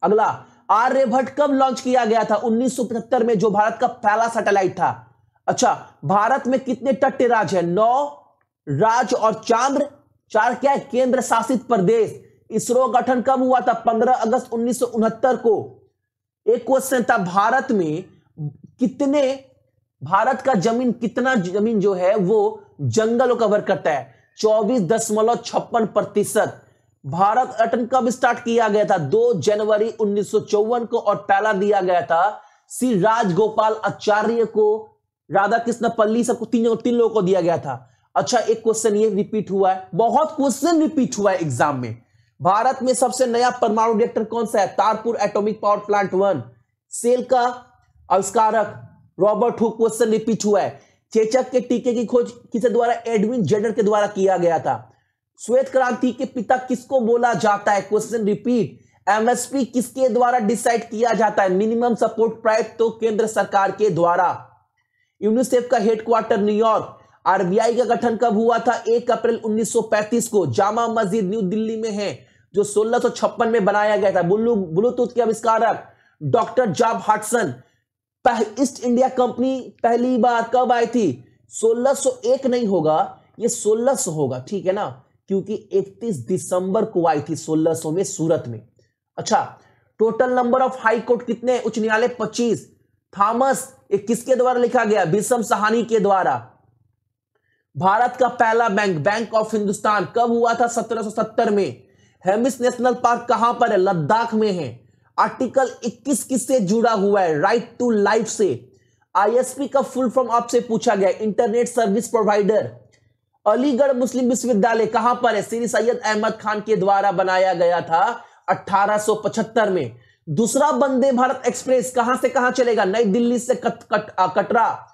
अगला, आर्यभट्ट कब लॉन्च किया गया था? 1975 में, जो भारत का पहला सैटेलाइट था। अच्छा, भारत में कितने तटीय राज्य है? 9 राज्य और चांद्र 4 क्या है? केंद्र शासित प्रदेश। इसरो गठन कब हुआ था? 15 अगस्त 1969 को। एक क्वेश्चन था, भारत में कितने, भारत का जमीन कितना जमीन जो है वो जंगलों कवर करता है? 24.56%। भारत रत्न कब स्टार्ट किया गया था? 2 जनवरी 1954 को, और पहला दिया गया था श्री राजगोपाल आचार्य को, राधा कृष्ण पल्ली, सबको तीन लोगों को दिया गया था। अच्छा, एक क्वेश्चन ये रिपीट हुआ है, बहुत क्वेश्चन रिपीट हुआ है एग्जाम में। भारत में सबसे नया परमाणु रिएक्टर कौन सा है? Tarpur atomic power plant 1। Cell का आविष्कारक रॉबर्ट हुक। क्वेश्चन रिपीट हुआ है। चेचक के टीके की खोज किसके द्वारा? एडविन जेडर के द्वारा किया गया था। श्वेत क्रांति के पिता किसको बोला जाता है? Question repeat. एमएसपी किसके द्वारा डिसाइड किया जाता है? मिनिमम सपोर्ट प्राइस, तो केंद्र सरकार के द्वारा। यूनिसेफ का हेडक्वार्टर न्यूयॉर्क। आरबीआई का गठन कब हुआ था? 1 अप्रैल 1935 को। जामा मस्जिद न्यू दिल्ली में है, जो 1656 में बनाया गया था। ब्लूटूथ के आविष्कारक doctor Jaap Haartsen. East India company पहली बार कब आई थी? 1601 नहीं होगा, ये 1600 होगा, ठीक है ना, क्योंकि 31 दिसंबर को आई थी 1600 में, सूरत में। अच्छा, total number of high court कितने? उच्च न्यायालय 25। थॉमस किसके द्वारा लिखा गया? बिशप सहानी के द्वारा। भारत का पहला बैंक, बैंक ऑफ हिंदुस्तान, कब हुआ था? 1770 में। हेमिस नेशनल पार्क कहां पर है? लद्दाख में है। आर्टिकल 21 किससे जुड़ा हुआ है? राइट टू लाइफ से। आईएसपी का फुल फॉर्म आपसे पूछा गया, इंटरनेट सर्विस प्रोवाइडर। अलीगढ़ मुस्लिम विश्वविद्यालय कहां पर है? श्री सैयद अहमद खान के द्वारा बनाया गया था 1875 में। दूसरा वंदे भारत एक्सप्रेस कहां से कहां चलेगा? नई दिल्ली से कटरा।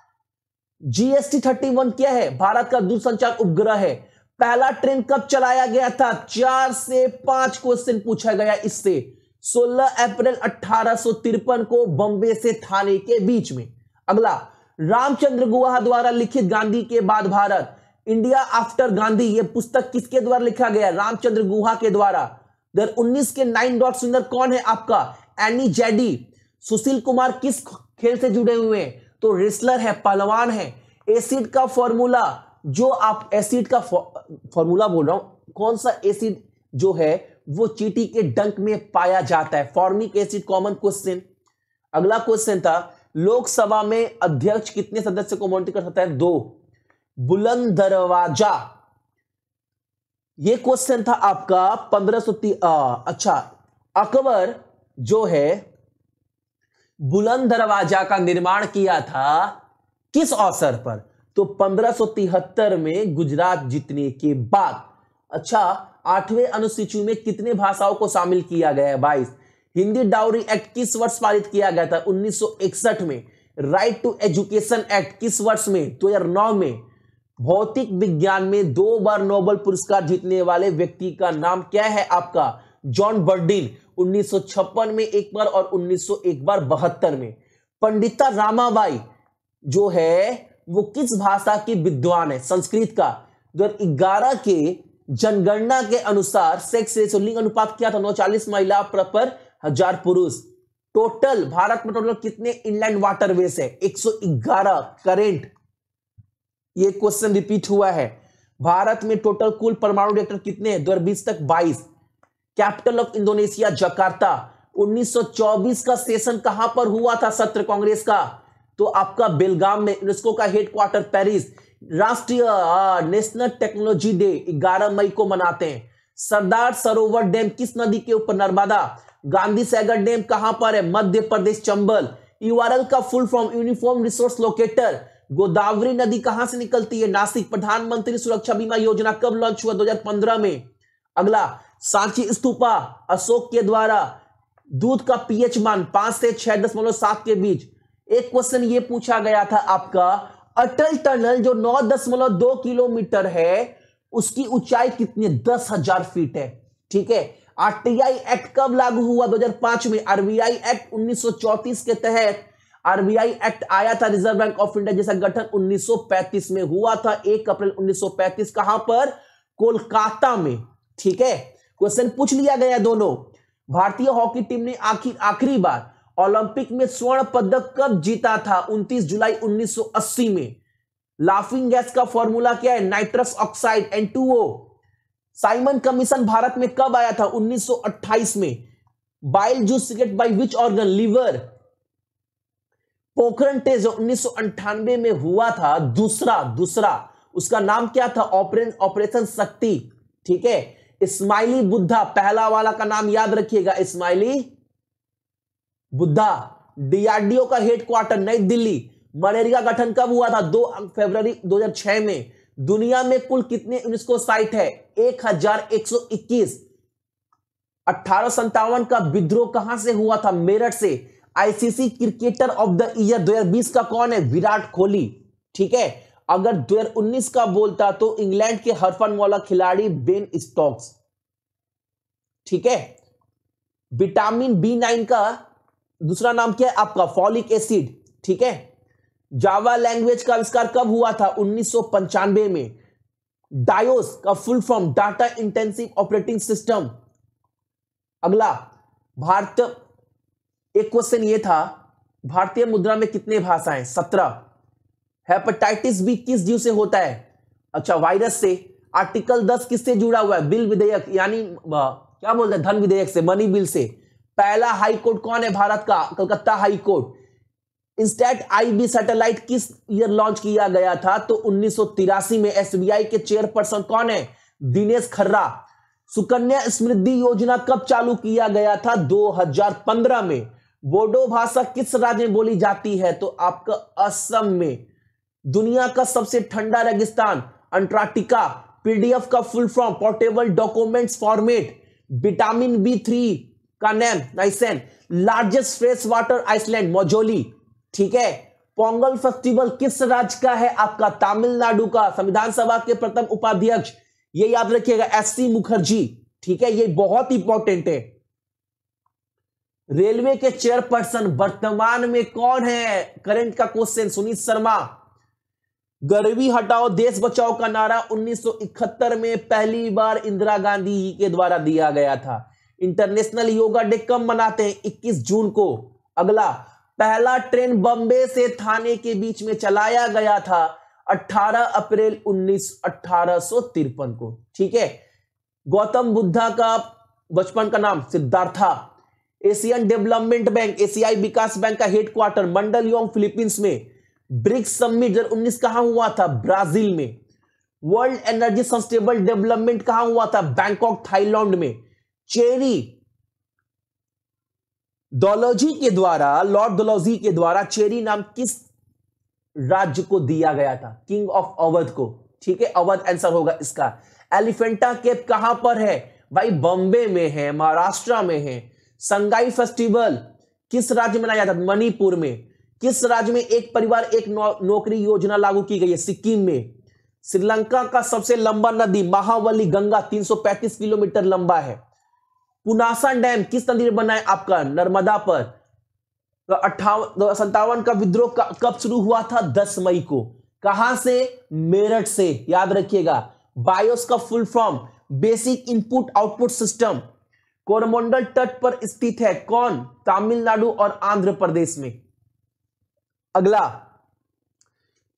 जीएसटी 31 क्या है? भारत का दूरसंचार उपग्रह है। पहला ट्रेन कब चलाया गया था? 4 से 5 क्वेश्चन पूछा गया इससे। 16 अप्रैल 1853 को, बॉम्बे से थाने के बीच में। अगला, रामचंद्र गुहा द्वारा लिखित गांधी के बाद भारत, इंडिया आफ्टर गांधी, यह पुस्तक किसके द्वारा लिखा गया? रामचंद्र गुहा के द्वारा। 2019 के 9 डॉट विनर कौन है आपका? Any JD. सुशील कुमार किस खेल से जुड़े हुए हैं? तो रेसलर है, पहलवान है। एसिड का फॉर्मूला, जो आप एसिड का फॉर्मूला बोल रहा हूं, कौन सा एसिड जो है वो चींटी के डंक में पाया जाता है? Formic acid. Common question. अगला क्वेश्चन था, लोकसभा में अध्यक्ष कितने सदस्य को मॉनिटर कर सकता है? 2। बुलंद दरवाजा, ये क्वेश्चन था आपका 1530। अच्छा, अकबर जो है बुलंद दरवाजा का निर्माण किया था किस अवसर पर? तो 1573 में गुजरात जीतने के बाद। अच्छा, 8वें अनुसूची में कितने भाषाओं को शामिल किया गया है? 22। हिंदी डाउरी एक्ट किस वर्ष पारित किया गया था? 1961 में। राइट टू एजुकेशन एक्ट किस वर्ष में? 2009 में। भौतिक विज्ञान में 2 बार नोबेल पुरस्कार जीतने वाले व्यक्ति का नाम क्या है आपका? John Bardeen. 1956 में एक बार और 1901 बार 72 में। पंडिता रामाबाई जो है वो किस भाषा की विद्वान है? संस्कृत का। 2011 के जनगणना के अनुसार सेक्स रेशियो लिंग अनुपात क्या था? 940 महिला पर 1000 पुरुष। टोटल भारत में टोटल कितने इनलैंड वाटरवेज है? 111 करेंट। ये क्वेश्चन रिपीट हुआ है। भारत में टोटल कुल परमाणु रिएक्टर कितने हैं? 2020 तक 22। Capital of Indonesia Jakarta. 1924 का सेशन कहां पर हुआ था सत्र कांग्रेस का? तो आपका बेलगाम में। यूनेस्को का हेडक्वार्टर पेरिस। राष्ट्रीय नेशनल टेक्नोलॉजी डे 11 मई को मनाते हैं। सरदार सरोवर डैम किस नदी के ऊपर? नर्मदा। गांधी सागर डैम कहां पर है? मध्य प्रदेश चंबल। यूआरएल का full form uniform resource locator. Godavari नदी कहां से निकलती है? नासिक। प्रधानमंत्री सुरक्षा बीमा योजना कब लॉन्च हुआ? 2015 में। अगला, सांची स्तूपा अशोक के द्वारा। दूध का पीएच मान 5 से 6.7 के बीच। एक क्वेश्चन ये पूछा गया था आपका, अटल टनल जो 9.2 किलोमीटर है उसकी ऊंचाई कितनी है? 10,000 फीट है। ठीक है। आरटीआई एक्ट कब लागू हुआ? 2005 में। आरबीआई एक्ट 1934 के तहत आरबीआई एक्ट आया था। रिजर्व बैंक ऑफ इंडिया जैसा गठन 1935 में हुआ था। 1 अप्रैल 1935। कहां पर? कोलकाता में। ठीक है। क्वेश्चन पूछ लिया गया दोनों। भारतीय हॉकी टीम ने आखिरी बार ओलंपिक में स्वर्ण पदक कब जीता था? 29 जुलाई 1980 में। लाफिंग गैस का फॉर्मूला क्या है? Nitrous oxide N2O। Simon Commission Bharat में कब आया था? 1928 में। Bile juice secrete by which organ? Liver. Pokhran test जो 1998 में हुआ था, दूसरा उसका नाम क्या था? ऑपरेशन शक्ति। ठीक है। इस्माइली बुद्धा, पहला वाला का नाम याद रखिएगा, इस्माइली बुद्धा। डीआरडीओ का हेडक्वार्टर नई दिल्ली। मलेरिया गठन कब हुआ था? 2 फरवरी 2006 में। दुनिया में कुल कितने यूनेस्को साइट है? 1121। 1857 का विद्रोह कहां से हुआ था? मेरठ से। ICC cricketer of the year 2020 का कौन है? विराट कोहली। ठीक है। अगर 2019 का बोलता तो इंग्लैंड के हरफनवाला खिलाड़ी बेन स्टोक्स। ठीक है। विटामिन B9 का दूसरा नाम क्या है आपका? Folic acid. ठीक है। जावा लैंग्वेज का आविष्कार कब हुआ था? 1995 में। डायोस का full form data intensive operating system. अगला, भारत, एक क्वेश्चन ये था, भारतीय मुद्रा में कितने भाषाएं? 17। हेपेटाइटिस बी किस जीव से होता है? अच्छा, वायरस से। आर्टिकल 10 किससे जुड़ा हुआ है? बिल विधेयक, यानी क्या बोलते हैं, धन विधेयक से, मनी बिल से। पहला हाई कोर्ट कौन है भारत का? Calcutta high court. Instant IB satellite किस ईयर लॉन्च किया गया था? तो 1983 में। SBI के चेयरपर्सन कौन है? दिनेश खर्रा। सुकन्या समृद्धि योजना कब चालू किया गया था? 2015 में। बोडो भाषा किस राज्य में बोली जाती है? तो आपका असम में। दुनिया का सबसे ठंडा रेगिस्तान अंटार्कटिका। PDF का full form portable documents format. Vitamin B3 का नाम niacin. Largest fresh water island Majuli. ठीक है। पोंगल फेस्टिवल किस राज्य का है? आपका तमिलनाडु का। संविधान सभा के प्रथम उपाध्यक्ष, ये याद रखिएगा, SC मुखर्जी। ठीक है। ये बहुत इंपॉर्टेंट है। रेलवे के चेयरपर्सन वर्तमान में कौन है? करंट का क्वेश्चन, सुनीत शर्मा। गरीबी हटाओ देश बचाओ का नारा 1971 में पहली बार इंदिरा गांधी जी के द्वारा दिया गया था। इंटरनेशनल योगा डे कब मनाते हैं? 21 जून को। अगला, पहला ट्रेन बॉम्बे से थाने के बीच में चलाया गया था 18 अप्रैल 1853 को। ठीक है। गौतम बुद्धा का बचपन का नाम सिद्धार्था। एशियन डेवलपमेंट बैंक, एशियाई विकास बैंक का हेडक्वार्टर मंडलयोंग फिलीपींस में। ब्रिक्स समिट 2019 कहां हुआ था? ब्राजील में। वर्ल्ड एनर्जी सस्टेनेबल डेवलपमेंट कहां हुआ था? बैंकॉक थाईलैंड में। चेरी डोलोजी के द्वारा, लॉर्ड डोलोजी के द्वारा चेरी नाम किस राज्य को दिया गया था? किंग ऑफ अवध को। ठीक है। अवध आंसर होगा इसका। एलिफेंटा केव कहां पर है? भाई बॉम्बे में है, महाराष्ट्र में है। संगाई फेस्टिवल किस राज्य में मनाया जाता है? मणिपुर में। किस राज्य में एक परिवार एक नौकरी योजना लागू की गई है? सिक्किम में। श्रीलंका का सबसे लंबा नदी महावली गंगा 335 किलोमीटर लंबा है। पुनासा डैम किस नदी में बना है? आपका नर्मदा पर। 57 का विद्रोह कब शुरू हुआ था? 10 मई को। कहां से? मेरठ से, याद रखिएगा। बायोस का full form basic input output system. Coromandel तट पर स्थित है कौन? तमिलनाडु और आंध्र प्रदेश में। अगला,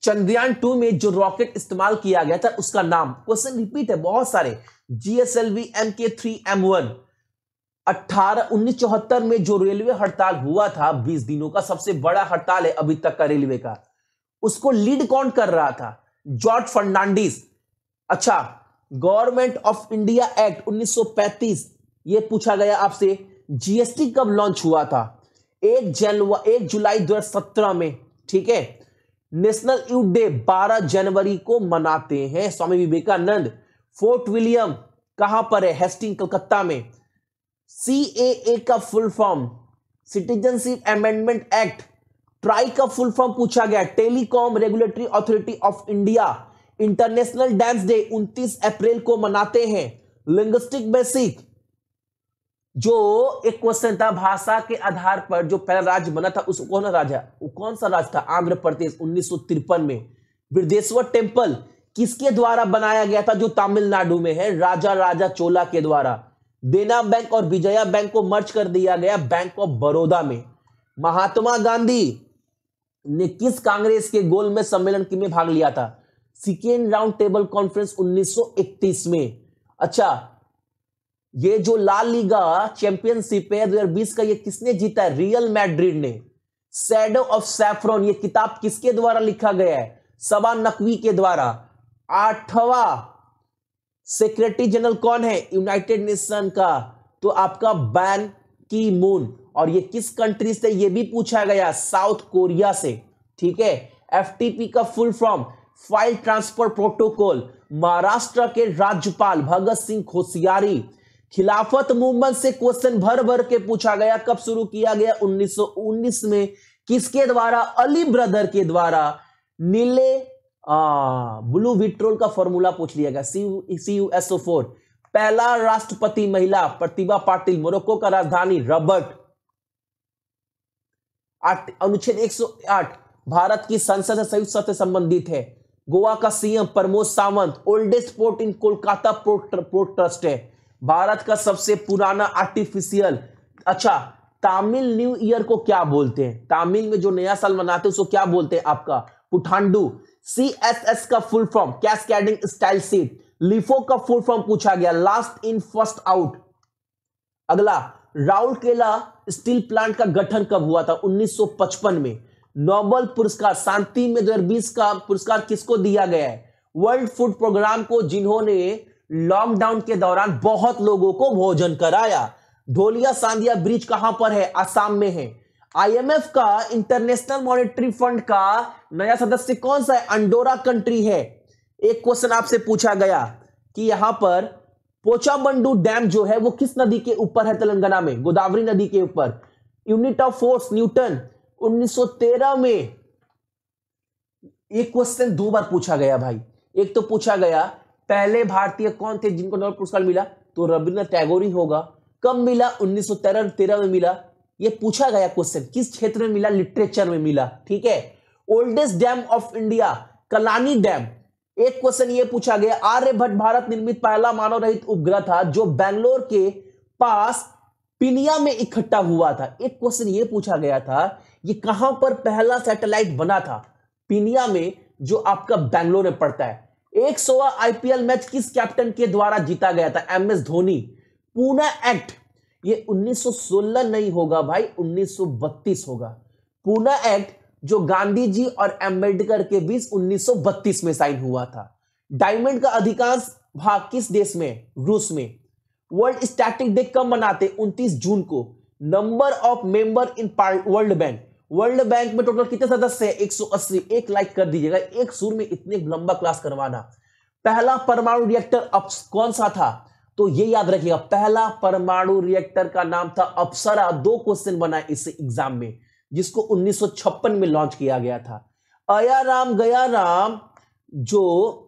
चंद्रयान 2 में जो रॉकेट इस्तेमाल किया गया था उसका नाम, क्वेश्चन रिपीट है बहुत सारे। GSLV Mk3M1। 1974 में जो रेलवे हड़ताल हुआ था 20 दिनों का, सबसे बड़ा हड़ताल है अभी तक का रेलवे का, उसको लीड कौन कर रहा था? जॉर्ज फर्नांडिस। अच्छा, गवर्नमेंट ऑफ इंडिया एक्ट 1935, ये पूछा गया आपसे। जीएसटी कब लॉन्च हुआ था? 1 जुलाई 2017 में। ठीक है। नेशनल यूथ डे 12 जनवरी को मनाते हैं स्वामी विवेकानंद। फोर्ट विलियम कहां पर है? हेस्टिंग, कलकत्ता में। CAA का full form citizenship amendment act. Try का फुल फॉर्म पूछा गया, telecom regulatory authority of India. International dance day 29 अप्रैल को मनाते हैं। लिंग्विस्टिक बेसिक, जो एक क्वेश्चन था, भाषा के आधार पर जो पहला राज्य बना था उस कौन राजा, वो कौन सा राज्य था? आंध्र प्रदेश, 1953 में। बृहदेश्वर टेम्पल किसके द्वारा बनाया गया था? जो तमिलनाडु में है, राजा राजा चोला के द्वारा। देना बैंक और विजया बैंक को मर्ज कर दिया गया बैंक ऑफ बड़ौदा में। महात्मा गांधी ने किस कांग्रेस के गोलमेज सम्मेलन में भाग लिया था? सेकेंड राउंड टेबल कॉन्फ्रेंस 1931 में। अच्छा, ये जो ला लीगा चैंपियनशिप है 2020 का, ये किसने जीता है? रियल मैड्रिड ने। शैडो ऑफ सैफ्रॉन, ये किताब किसके द्वारा लिखा गया है? सबा नकवी के द्वारा। 8वां सेक्रेटरी जनरल कौन है यूनाइटेड नेशन का? तो आपका बैन की मून। और ये किस कंट्री से? ये भी पूछा गया, साउथ कोरिया से। ठीक है। FTP का full form file transfer protocol. Maharashtra के राज्यपाल भगत सिंह कोश्यारी। खिलाफत मूवमेंट से क्वेश्चन भर भर के पूछा गया, कब शुरू किया गया? 1919 में। किसके द्वारा? अली ब्रदर के द्वारा। नीले ब्लू विट्रोल का फॉर्मूला पूछ लिया गया, CuSO4। पहला राष्ट्रपति महिला प्रतिभा पाटिल। मोरक्को का राजधानी रबट। अनुच्छेद 108 भारत की संसद से संयुक्त सत्र संबंधित है। गोवा का CM Pramod Sawant. Oldest port in Kolkata port trust है। भारत का सबसे पुराना आर्टिफिशियल। अच्छा, तमिल न्यू ईयर को क्या बोलते हैं? तमिल में जो नया साल मनाते हैं उसको क्या बोलते हैं? आपका पुठांडू। CSS का full form cascading style seat. LIFO का फुल फॉर्म पूछा गया, लास्ट इन फर्स्ट आउट। अगला, राउरकेला स्टील प्लांट का गठन कब हुआ था? 1955 में। नोबेल पुरस्कार शांति में 2020 का पुरस्कार किसको दिया गया है? वर्ल्ड फूड प्रोग्राम को, जिन्होंने लॉकडाउन के दौरान बहुत लोगों को भोजन कराया। ढोलिया सांदिया ब्रिज कहां पर है? आसाम में है। IMF का इंटरनेशनल मॉनेटरी फंड का नया सदस्य कौन सा है? अंडोरा कंट्री है। एक क्वेश्चन आपसे पूछा गया कि यहां पर पोचाबंडू डैम जो है वो किस नदी के ऊपर है? तेलंगाना में, गोदावरी नदी के ऊपर। यूनिट ऑफ फोर्स न्यूटन 1913 में। एक क्वेश्चन 2 बार पूछा गया भाई। एक तो पूछा गया पहले भारतीय कौन थे जिनको नोबेल पुरस्कार मिला? तो रविंद्रनाथ टैगोर ही होगा। कब मिला? 1913 में मिला। ये पूछा गया क्वेश्चन, किस क्षेत्र में मिला? लिटरेचर में मिला। ठीक है। Oldest dam of India Kalani dam. एक क्वेश्चन ये पूछा गया, आर्यभट्ट भारत निर्मित पहला मानव रहित उपग्रह था जो बेंगलोर के पास पिनिया में इकट्ठा हुआ था। एक क्वेश्चन ये पूछा गया था, ये कहां पर पहला सैटेलाइट बना था? पिनिया में, जो आपका बेंगलोर में पड़ता है। 100वां IPL मैच किस कैप्टन के द्वारा जीता गया था? MS धोनी। पूना एक्ट, ये 1916 नहीं होगा भाई, 1932 होगा। पूना एक्ट जो गांधी जी और अंबेडकर के बीच 1932 में साइन हुआ था। डायमंड का अधिकांश भाग किस देश में? रूस में। वर्ल्ड स्टैटिक डे कब मनाते? 29 जून को। Number of member in world bank. World bank में टोटल कितने सदस्य हैं? 180। एक लाइक कर दीजिएगा, एक सुर में इतने लंबा क्लास करवाना। पहला परमाणु रिएक्टर कौन सा था? तो ये याद रखिएगा, पहला परमाणु रिएक्टर का नाम था अप्सरा। 2 क्वेश्चन बना इससे एग्जाम में, जिसको 1956 में लॉन्च किया गया था। आया राम गया राम जो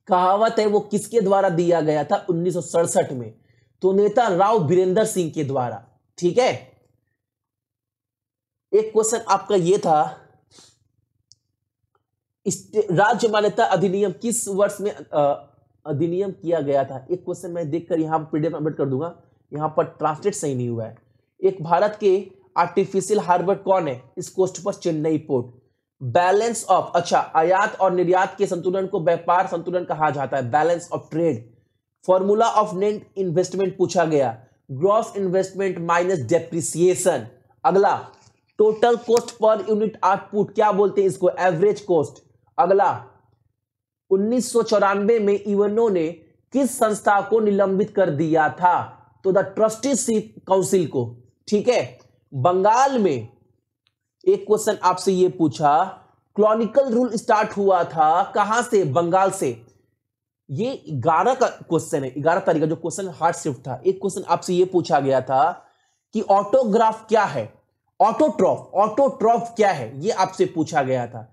कहावत है वो किसके द्वारा दिया गया था? 1967 में। तो नेता राव वीरेंद्र सिंह के द्वारा। ठीक है। एक क्वेश्चन आपका ये था, राज्य मान्यता अधिनियम किस वर्ष में अधिनियम किया गया था? एक क्वेश्चन मैं देखकर यहाँ पर पीडीएफ अपलोड कर दूंगा, यहाँ पर ट्रांसलेट सही नहीं हुआ है। एक भारत के आर्टिफिशियल हार्बर कौन है इस कोस्ट पर? चेन्नई पोर्ट। बैलेंस ऑफ, अच्छा, आयात और निर्यात के संतुलन को व्यापार संतुलन कहा जाता है, balance of trade. Formula of net investment पूछा गया, ग्रॉस इन्वेस्टमेंट माइनस डेप्रिसिएशन। अगला, total cost per unit output क्या बोलते हैं इसको? Average cost. अगला, 1994 में यूएनओ ने किस संस्था को निलंबित कर दिया था? तो द ट्रस्टीशिप काउंसिल को। ठीक है। बंगाल में एक क्वेश्चन आपसे ये पूछा, कॉलोनियल रूल स्टार्ट हुआ था कहां से? बंगाल से। ये 11 का क्वेश्चन है, 11 तारीख का जो क्वेश्चन हार्ड शिफ्ट था। एक क्वेश्चन आपसे ये पूछा गया था कि ऑटोग्राफ क्या है? ऑटोट्रॉफ, ऑटोट्रॉफ क्या है? ये आपसे पूछा गया था।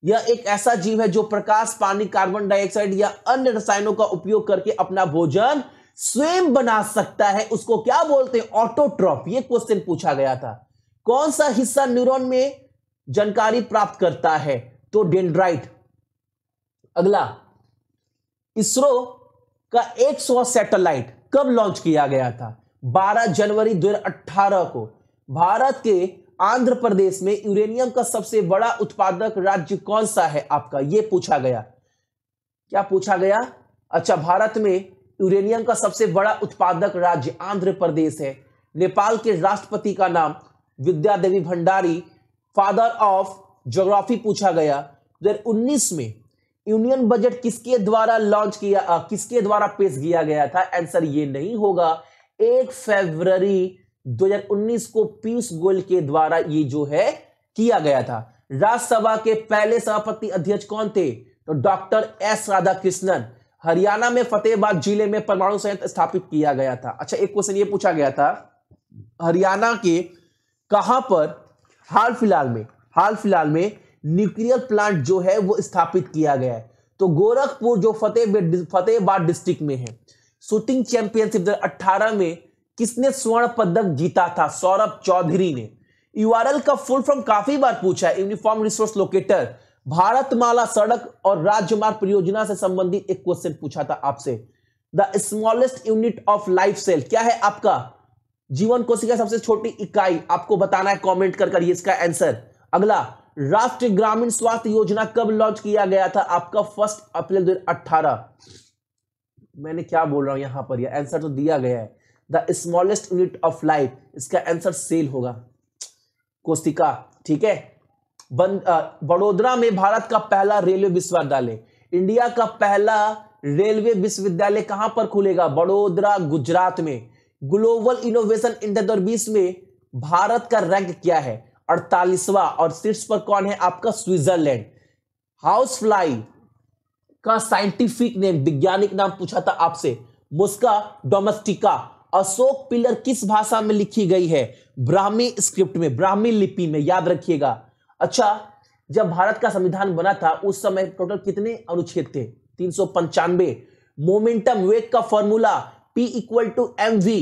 यह एक ऐसा जीव है जो प्रकाश, पानी, कार्बन डाइऑक्साइड या अन्य रसायनों का उपयोग करके अपना भोजन स्वयं बना सकता है, उसको क्या बोलते हैं? ऑटोट्रॉफ। ये क्वेश्चन पूछा गया था। कौन सा हिस्सा न्यूरॉन में जानकारी प्राप्त करता है? तो डेंड्राइट। अगला, इसरो का 100 सैटेलाइट कब लॉन्च किया गया था? 12 जनवरी 2018 को। भारत के आंध्र प्रदेश में यूरेनियम का सबसे बड़ा उत्पादक राज्य कौन सा है आपका? यह पूछा गया। क्या पूछा गया? अच्छा, भारत में यूरेनियम का सबसे बड़ा उत्पादक राज्य आंध्र प्रदेश है। नेपाल के राष्ट्रपति का नाम विद्या Devi Bhandari, father of geography पूछा गया। 2019 में यूनियन बजट किसके द्वारा लॉन्च किया, किसके द्वारा पेश किया गया था? आंसर ये नहीं होगा। 1 फरवरी 2019 को पीयूष गोयल के द्वारा ये जो है किया गया था। राज्यसभा के पहले सभापति अध्यक्ष कौन थे? तो डॉक्टर एस राधाकृष्णन। हरियाणा में फतेहाबाद जिले में परमाणु संयंत्र स्थापित किया गया था। अच्छा, एक क्वेश्चन ये पूछा गया था, हरियाणा के कहां पर हाल फिलहाल में न्यूक्लियर प्लांट जो है वो स्थापित किया गया है? तो गोरखपुर, जो फतेहाबाद डिस्ट्रिक्ट में है। शूटिंग चैंपियनशिप 2018 में किसने स्वर्ण पदक जीता था? सौरभ चौधरी ने। यूआरएल का फुल फॉर्म काफी बार पूछा है, यूनिफॉर्म रिसोर्स लोकेटर। भारतमाला सड़क और राजमार्ग परियोजना से संबंधित एक क्वेश्चन पूछा था आपसे। The smallest unit of life cell क्या है आपका? जीवन कोशिका सबसे छोटी इकाई, आपको बताना है कमेंट कर ये इसका आंसर। अगला, राष्ट्रीय ग्रामीण स्वास्थ्य योजना कब लॉन्च किया गया था आपका? 1 अप्रैल 2018। मैंने क्या बोल रहा हूं यहां पर, यह आंसर तो दिया गया है। The smallest unit of life, इसका आंसर सेल होगा, कोशिका। ठीक है। बड़ोदरा में भारत का पहला रेलवे विश्वविद्यालय, इंडिया का पहला रेलवे विश्वविद्यालय कहां पर खुलेगा? बड़ोदरा, गुजरात में। ग्लोबल इनोवेशन इंडेक्स 2020 में भारत का रैंक क्या है? 48वां। और शीर्ष पर कौन है आपका? स्विट्जरलैंड। हाउस फ्लाई का साइंटिफिक नेम, वैज्ञानिक नाम पूछा था आपसे, मुस्का डोमेस्टिका। अशोक पिलर किस भाषा में लिखी गई है? ब्राह्मी स्क्रिप्ट में, ब्राह्मी लिपि में, याद रखिएगा। अच्छा, जब भारत का संविधान बना था उस समय टोटल कितने अनुच्छेद थे? 395। मोमेंटम, वेग का फॉर्मूला P = mv।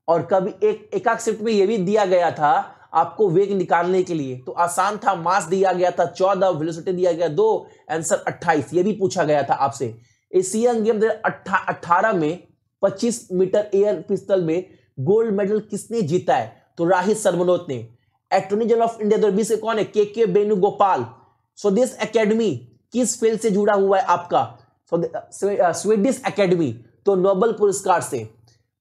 और कभी एक शिफ्ट में यह भी दिया गया था आपको वेग निकालने के लिए, तो आसान था। मास दिया गया था 14, वेलोसिटी दिया गया 2, आंसर 28। यह भी पूछा गया था आपसे। एशियन गेम 2018 में 25 मीटर एयर पिस्टल में गोल्ड मेडल किसने जीता है? तो राहित सरमनोत ने। अटॉर्नी जनरल ऑफ इंडिया 2020 से कौन है? के वेणुगोपाल। स्वदेश एकेडमी किस फील्ड से जुड़ा हुआ है आपका? स्वीडिश एकेडमी, तो नोबेल पुरस्कार से।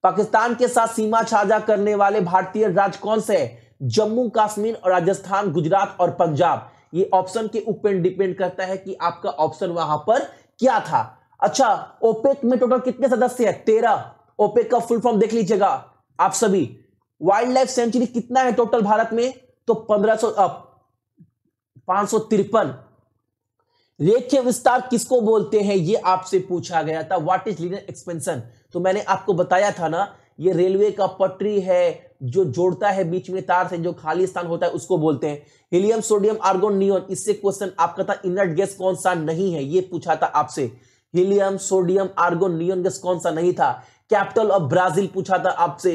पाकिस्तान के साथ सीमा साझा करने वाले भारतीय राज्य कौन से है? जम्मू कश्मीर और राजस्थान, गुजरात और पंजाब। ये ऑप्शन के ऊपर डिपेंड करता है कि आपका ऑप्शन वहां पर क्या था। अच्छा, ओपेक में टोटल कितने सदस्य हैं? 13। ओपेक का फुल फॉर्म देख लीजिएगा आप सभी। वाइल्ड लाइफ सेंचुरी कितना है टोटल भारत में? तो 553। रेखीय विस्तार किसको बोलते हैं? ये आपसे पूछा गया था। What is linear expansion? तो मैंने आपको बताया था ना, ये रेलवे का पटरी है जो जोड़ता है बीच में तार से, जो खाली स्थान होता है उसको बोलते हैं। Helium, sodium, argon, neon. इससे क्वेश्चन आपका था इनर्ट गैस कौन सा नहीं है, ये पूछा था आपसे। Helium, sodium, argon, neon gas कौन सा नहीं था? कैपिटल ऑफ ब्राजील पूछा था आपसे।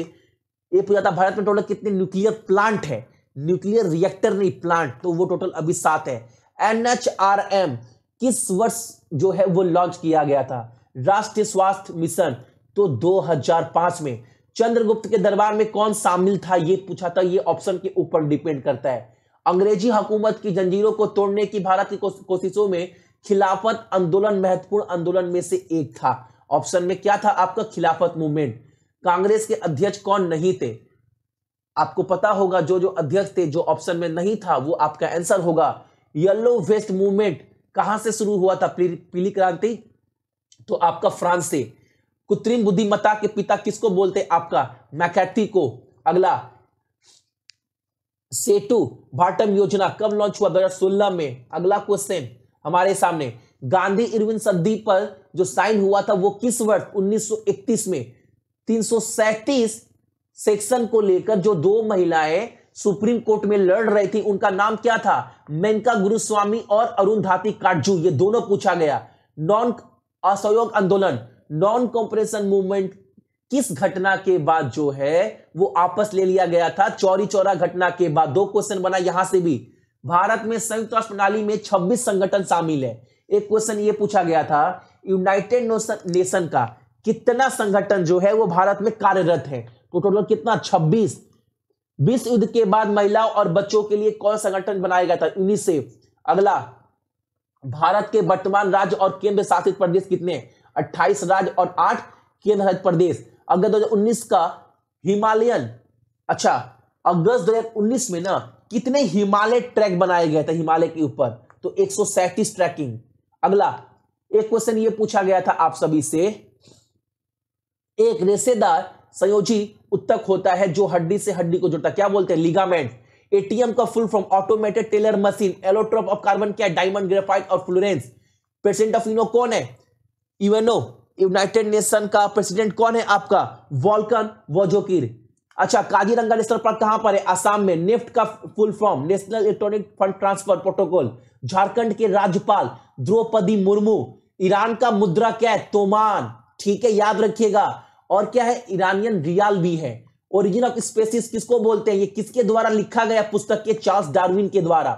ये पूछा था भारत में टोटल कितने न्यूक्लियर प्लांट है? न्यूक्लियर रिएक्टर नहीं, प्लांट, तो वो टोटल अभी 7 है। NHRM किस वर्ष जो है वो लॉन्च किया गया था? राष्ट्रीय स्वास्थ्य मिशन, तो 2005 में। चंद्रगुप्त के दरबार में कौन शामिल था, ये पूछा था, ये ऑप्शन के ऊपर डिपेंड करता है। अंग्रेजी हुकूमत की जंजीरों को तोड़ने की भारत की कोशिशों में खिलाफत आंदोलन महत्वपूर्ण आंदोलन में से एक था। ऑप्शन में क्या था आपका, खिलाफत मूवमेंट। कांग्रेस के अध्यक्ष कौन नहीं थे, आपको पता होगा, जो जो अध्यक्ष थे, जो ऑप्शन में नहीं था वो आपका आंसर होगा। येलो वेस्ट मूवमेंट कहां से शुरू हुआ था, पीली क्रांति, तो आपका फ्रांस से। कृत्रिम बुद्धिमत्ता के पिता किसको बोलते, आपका मैकैर्थी को। अगला, सेतु भाटम योजना कब लॉन्च हुआ, 2016 में। अगला क्वेश्चन हमारे सामने, गांधी इरविन संधि पर जो साइन हुआ था वो किस वर्ष, 1931 में। 337 सेक्शन को लेकर जो दो महिलाएं सुप्रीम कोर्ट में लड़ रही थी उनका नाम क्या था, मेनका गुरुस्वामी और अरुंधति काटजू, ये दोनों पूछा गया। नॉन असहयोग आंदोलन, नॉन कॉपरेशन मूवमेंट किस घटना के बाद जो है वो आपस ले लिया गया था, चौरी चौरा घटना के बाद। दो क्वेश्चन बना यहां से भी। भारत में संयुक्त राष्ट्र प्रणाली में 26 संगठन शामिल है। एक क्वेश्चन ये पूछा गया था, यूनाइटेड नेशन का कितना संगठन जो है वो भारत में कार्यरत है, तो टोटल कितना, 26। विश्व युद्ध के बाद महिलाओं और बच्चों के लिए कौन संगठन बनाया गया था, यूनिसेफ। अगला, भारत के वर्तमान राज्य और केंद्र शासित प्रदेश कितने, 28 राज्य और 8 केंद्र शासित प्रदेश। अगस्त 2019 का हिमालयन, अच्छा अगस्त 2019 में ना कितने हिमालय ट्रैक बनाए गए थे हिमालय के ऊपर, तो 137 ट्रैकिंग। अगला, एक क्वेश्चन ये पूछा गया था आप सभी से, एक रेशेदार संयोजी उत्तक होता है जो हड्डी से हड्डी को जोड़ता है, क्या बोलते हैं, लिगामेंट। एटीएम का full form, automated teller machine. Allotrope of carbon क्या है, डायमंड, ग्रेफाइट और फ्लोरेंस। प्रेसिडेंट ऑफ यूनो कौन है, यूएनओ, यूनाइटेड नेशन का प्रेसिडेंट कौन है आपका, वोल्कन वोजोकिर। अच्छा, काजीरंगा नेशनल पार्क कहां पर है, आसाम में। नेफ्ट का full form, national electronic fund transfer protocol. Jharkhand के राज्यपाल द्रौपदी मुर्मू। ईरान का मुद्रा क्या है, तोमान, ठीक है, याद रखिएगा। और क्या है, ईरानियन रियाल भी है। ओरिजिन ऑफ स्पेसीज किसको बोलते हैं, ये किसके द्वारा लिखा गया पुस्तक के, चार्ल्स डार्विन के द्वारा।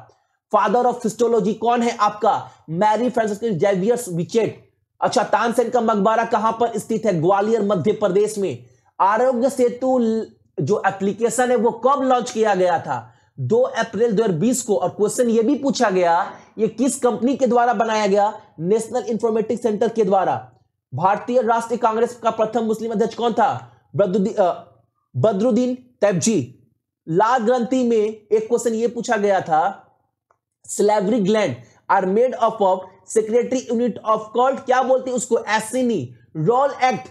फादर ऑफ फिस्टोलॉजी कौन है आपका, मैरी फ्रांसिस जेवियर्स विचेट। अच्छा, तानसेन का मकबरा कहां पर स्थित है, ग्वालियर मध्य प्रदेश में। आरोग्य सेतु जो एप्लीकेशन है वो कब लॉन्च किया गया था, 2 अप्रैल 2020 को। और क्वेश्चन ये भी पूछा गया, ये किस कंपनी के द्वारा बनाया गया, नेशनल इंफॉर्मेटिक्स सेंटर के द्वारा। भारतीय राष्ट्रीय कांग्रेस का प्रथम मुस्लिम अध्यक्ष कौन था, बदरुद्दीन तैयबजी। लाल ग्रंथि में एक क्वेश्चन ये पूछा गया था, salivary gland are made up of secretory unit of called, क्या बोलते हैं उसको, एसिनी। रोल एक्ट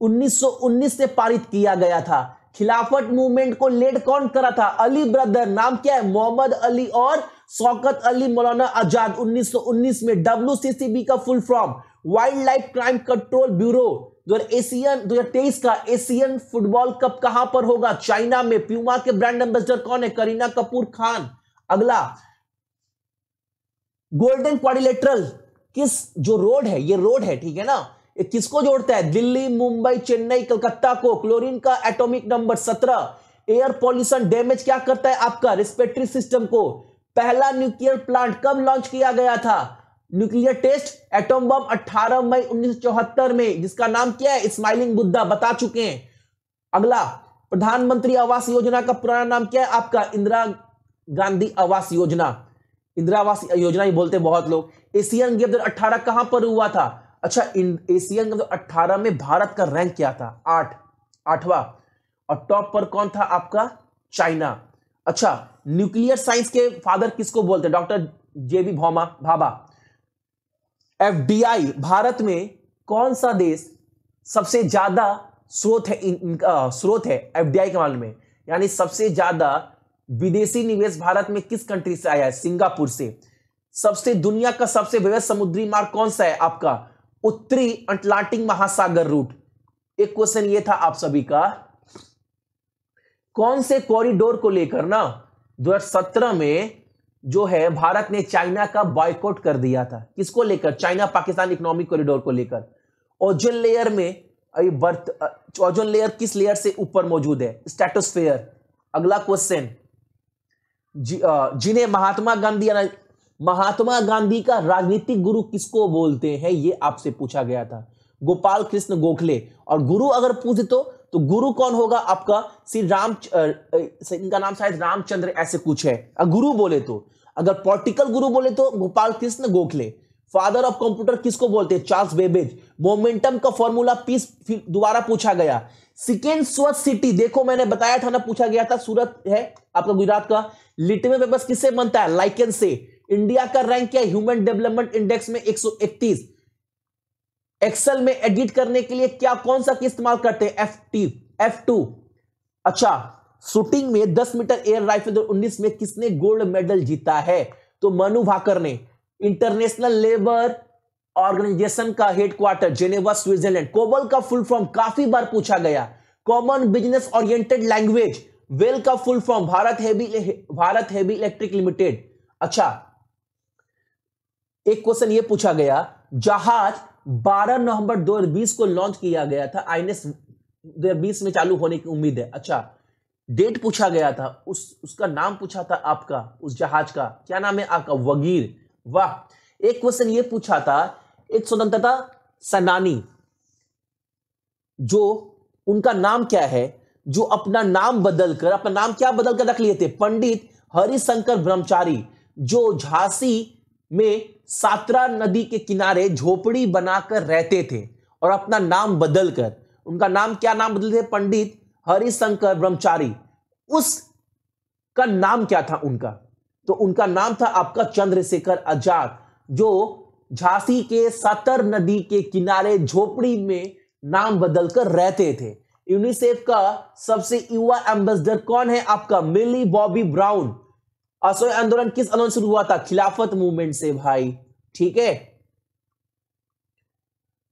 1919 से पारित किया गया था। खिलाफत मूवमेंट को लेड कौन करा था, अली ब्रदर, नाम क्या है, मोहम्मद अली और शौकत अली मौलाना आजाद। 1919 में। WCCB का full form, wild life crime control bureau. 2023 का एशियन फुटबॉल कप कहां पर होगा, चाइना में। प्यूमा के ब्रांड एम्बेसडर कौन है, करीना कपूर खान। अगला, गोल्डन क्वाड्रिलेटरल किस जो रोड है, ये रोड है, ठीक है ना, ये किसको जोड़ता है, दिल्ली, मुंबई, चेन्नई, कलकत्ता को। क्लोरीन का atomic number 17। Air pollution damage क्या करता है आपका, रेस्पिरेटरी सिस्टम को। पहला न्यूक्लियर प्लांट कब लॉन्च किया गया था, न्यूक्लियर टेस्ट एटॉम बम 18 मई 1974 में, जिसका नाम क्या है, स्माइलिंग बुद्धा, बता चुके हैं। अगला, प्रधानमंत्री आवास योजना का पुराना नाम क्या है आपका, इंदिरा गांधी आवास योजना, इंदिरा आवास योजना ही बोलते बहुत लोग। एशियन गेम 2018 कहां पर हुआ था, अच्छा एशियन गेम 2018 में भारत का रैंक क्या था, 8वां। और टॉप पर कौन था आपका, चाइना। अच्छा, न्यूक्लियर साइंस के फादर किसको बोलते हैं, डॉक्टर जेबी भाभा। एफडीआई, भारत में कौन सा देश सबसे ज्यादा स्रोत है एफडीआई के मामले में, यानी सबसे ज्यादा विदेशी निवेश भारत में किस कंट्री से आया है, सिंगापुर से। सबसे दुनिया का सबसे व्यस्त समुद्री मार्ग कौन सा है आपका, उत्तरी अटलांटिक महासागर रूट। एक क्वेश्चन ये था आप सभी का, कौन से कॉरिडोर को लेकर ना 2017 में जो है भारत ने चाइना का बॉयकॉट कर दिया था, किसको लेकर, चाइना पाकिस्तान इकोनॉमिक कॉरिडोर को लेकर। ओजोन लेयर में ओजोन लेयर किस लेयर से ऊपर मौजूद है, स्ट्रेटोस्फेयर। अगला क्वेश्चन, जिन्हें महात्मा गांधी महात्मा गांधी का राजनीतिक गुरु किसको बोलते हैं, ये आपसे पूछा गया था। गोपाल कृष्ण गोखले। और गुरु अगर पूछे तो गुरु कौन होगा आपका, श्री राम, इनका नाम शायद रामचंद्र ऐसे कुछ है गुरु बोले तो। अगर पॉलिटिकल गुरु बोले तो Gopal Krishna Gokhale. Father of computer किसको बोलते हैं, चार्ल्स बेबेज। मोमेंटम का फॉर्मूला पीस दोबारा पूछा गया। सेकेंड स्वच्छ सिटी, देखो मैंने बताया था ना, पूछा गया था, सूरत है आपका गुजरात का। लिटमस पेपर किससे बनता है, लाइकेन से। इंडिया का रैंक क्या है ह्यूमन डेवलपमेंट इंडेक्स में, 131। एक्सेल में एडिट करने के लिए क्या कौन सा की इस्तेमाल करते हैं, F2। अच्छा, शूटिंग में 10 मीटर एयर राइफल 2019 में किसने गोल्ड मेडल जीता है, तो मनु भाकर ने। इंटरनेशनल लेबर ऑर्गेनाइजेशन का हेडक्वार्टर जेनेवा स्विट्जरलैंड। कोबल का फुल फॉर्म काफी बार पूछा गया, कॉमन बिजनेस ओरिएंटेड लैंग्वेज। वेल का full form Bharat heavy electric limited. अच्छा, एक क्वेश्चन ये पूछा गया, जहाज 12 नवंबर 2020 को लॉन्च किया गया था, INS 2020 में चालू होने की उम्मीद है। अच्छा, डेट पूछा गया था, उसका नाम पूछा था आपका, उस जहाज का क्या नाम है आपका, वगीर। वाह। एक क्वेश्चन ये पूछा था, एक स्वतंत्रता सेनानी जो उनका नाम क्या है, जो अपना नाम क्या बदल कर रख लिए थे, पंडित हरिशंकर ब्रह्मचारी, जो झांसी में सातरा नदी के किनारे झोपड़ी बनाकर रहते थे और अपना नाम बदलकर, उनका नाम क्या नाम बदलते थे, पंडित हरिशंकर ब्रह्मचारी। उसका नाम क्या था उनका, तो उनका नाम था आपका चंद्रशेखर आजाद, जो झांसी के सातर नदी के किनारे झोपड़ी में नाम बदलकर रहते थे। यूनिसेफ का सबसे युवा एम्बेसडर कौन है आपका, मिली बॉबी ब्राउन। असहयोग आंदोलन किस आंदोलन से शुरू हुआ था, खिलाफत मूवमेंट से भाई, ठीक है।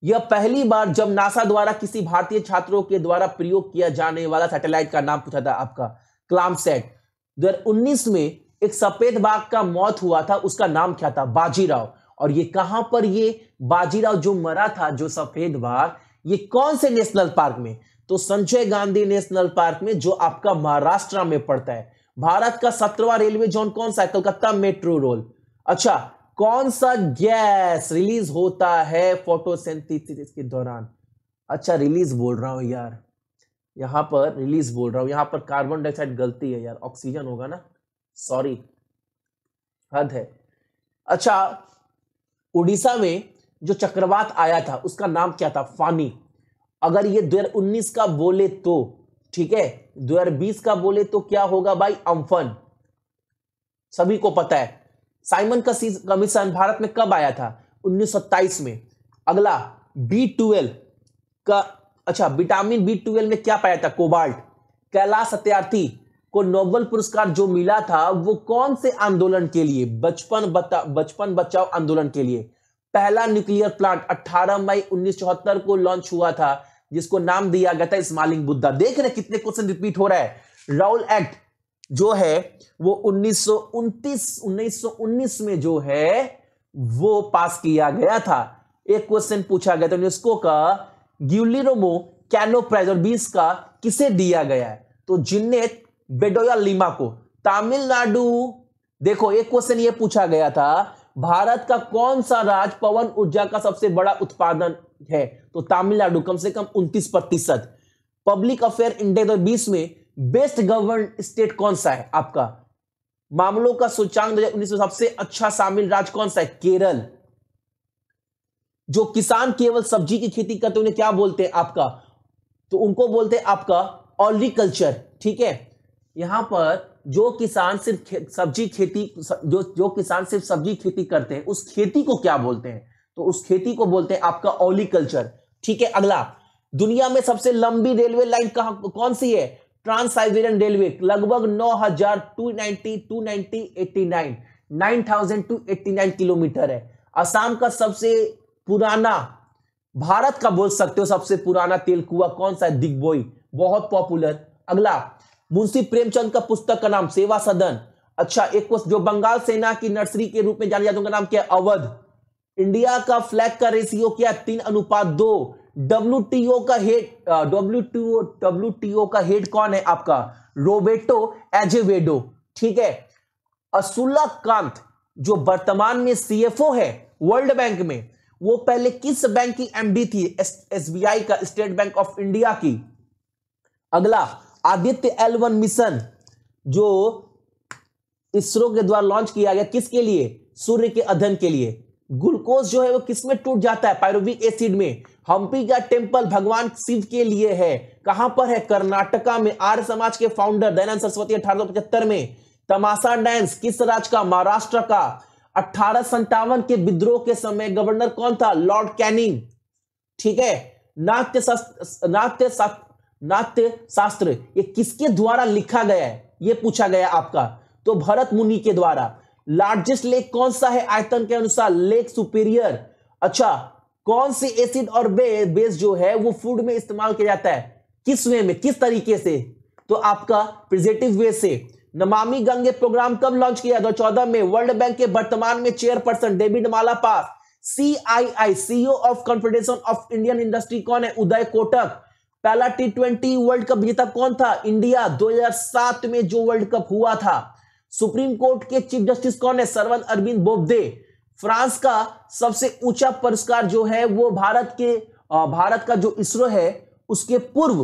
यह पहली बार जब नासा द्वारा किसी भारतीय छात्रों के द्वारा प्रयोग किया जाने वाला सैटेलाइट का नाम पूछा था आपका, क्लामसैट। 2019 में एक सफेद बाघ का मौत हुआ था, उसका नाम क्या था, बाजीराव। और ये कहां पर, ये बाजीराव जो मरा था, जो सफेद बाघ, ये कौन से नेशनल पार्क में, तो संजय गांधी नेशनल पार्क में, जो आपका महाराष्ट्र में पड़ता है। भारत का 17वां रेलवे जोन कौन सा है, कलकत्ता मेट्रो रेल। अच्छा, कौन सा गैस रिलीज होता है फोटोसिंथेसिस के दौरान, अच्छा रिलीज बोल रहा हूं यार, यहां पर रिलीज बोल रहा हूं, यहां पर कार्बन डाइऑक्साइड गलती है यार, ऑक्सीजन होगा ना, सॉरी, हद है। अच्छा, उड़ीसा में जो चक्रवात आया था उसका नाम क्या था, फानी। अगर ये 2019 का बोले तो, ठीक है, 2020 का बोले तो क्या होगा भाई, अम्फन, सभी को पता है। साइमन का कमीशन भारत में कब आया था, 1927 में। अगला, B12 का, अच्छा, विटामिन B12 में क्या पाया था, कोबाल्ट। कैलाश सत्यार्थी को नोबेल पुरस्कार जो मिला था वो कौन से आंदोलन के लिए, बचपन बचाओ आंदोलन के लिए। पहला न्यूक्लियर प्लांट 18 मई 1974 को लॉन्च हुआ था, जिसको नाम दिया गया था इस्माइल बुद्धा। देख रहे कितने क्वेश्चन रिपीट हो रहा है। राउल एक्ट जो है वो 1919 में जो है वो पास किया गया था। एक क्वेश्चन पूछा गया था, यूनेस्को का गिलियर्मो कैनो प्राइज 20 का किसे दिया गया है, तो जिन्नेत बेडोया लिमा को। तमिलनाडु, देखो एक क्वेश्चन ये पूछा गया था, भारत का कौन सा राज्य पवन ऊर्जा का सबसे बड़ा उत्पादन है, तो तमिलनाडु, कम से कम 29%। पब्लिक अफेयर इंडेक्स 2020 में बेस्ट गवर्न स्टेट कौन सा है आपका, मामलों का सूचांक 2019 में सबसे अच्छा शामिल राज्य कौन सा है, केरल। जो किसान केवल सब्जी की खेती करते उन्हें क्या बोलते हैं आपका, तो उनको बोलते हैं आपका ऑर्टिकल्चर, ठीक है। यहां पर जो किसान सिर्फ सब्जी खेती, जो किसान सिर्फ सब्जी खेती करते हैं उस खेती को क्या बोलते हैं, तो उस खेती को बोलते हैं आपका ऑर्टिकल्चर, ठीक है। अगला, दुनिया में सबसे लंबी रेलवे लाइन कौन सी है, ट्रांस साइबेरियन रेलवे, लगभग 9,289 किलोमीटर है। असम का सबसे पुराना, भारत का बोल सकते हो सबसे पुराना तेल कुआं कौन सा है, दिग्बोई, बहुत पॉपुलर। अगला, मुंशी प्रेमचंद का पुस्तक का नाम सेवा सदन। अच्छा, एक जो बंगाल सेना की नर्सरी के रूप में जाने जाते उनका नाम क्या है, अवध। इंडिया का फ्लैग का रेशियो क्या है, 3:2। WTO का हेड कौन है आपका, रोबेर्टो एजेवेडो, ठीक है। असुल्ला कांत जो वर्तमान में सीएफओ है वर्ल्ड बैंक में, वो पहले किस बैंक की एमडी थी? एसबीआई का, स्टेट बैंक ऑफ इंडिया की। अगला, आदित्य L1 मिशन जो इसरो के द्वारा लॉन्च किया गया, किसके लिए? सूर्य के अध्ययन के लिए। ग्लूकोज जो है वो किसमें टूट जाता है? पायरुविक एसिड में। हम्पी का टेंपल भगवान शिव के लिए है, कहां पर है? कर्नाटका में। आर्य समाज के फाउंडर दयानंद सरस्वती 1875 में। तमाशा डांस किस राज्य का? महाराष्ट्र का। 1857 के विद्रोह के समय गवर्नर कौन था? Lord Canning. ठीक है। नाट्य शास्त्र ये किसके द्वारा लिखा गया है? ये पूछा गया आपका, तो भरत मुनि के द्वारा। लार्जेस्ट लेक कौन सा है आयतन के अनुसार? Lake superior. अच्छा, कौन सी एसिड और बेस जो है वो फूड में इस्तेमाल किया जाता है? किस वे में, किस तरीके से? तो आपका प्रिजेटिव वे से। नमामि गंगे प्रोग्राम कब लॉन्च किया? 2014 में। वर्ल्ड बैंक के वर्तमान में chairperson David Malpass. CII CEO of confederation of Indian industry कौन है? उदय कोटक। पहला T20 वर्ल्ड कप विजेता कौन था? इंडिया। 2007 में जो वर्ल्ड कप हुआ था। सुप्रीम कोर्ट के चीफ जस्टिस कौन है? सरवन अरविंद बोबडे। फ्रांस का सबसे ऊंचा पुरस्कार जो है वो भारत का जो इसरो है उसके पूर्व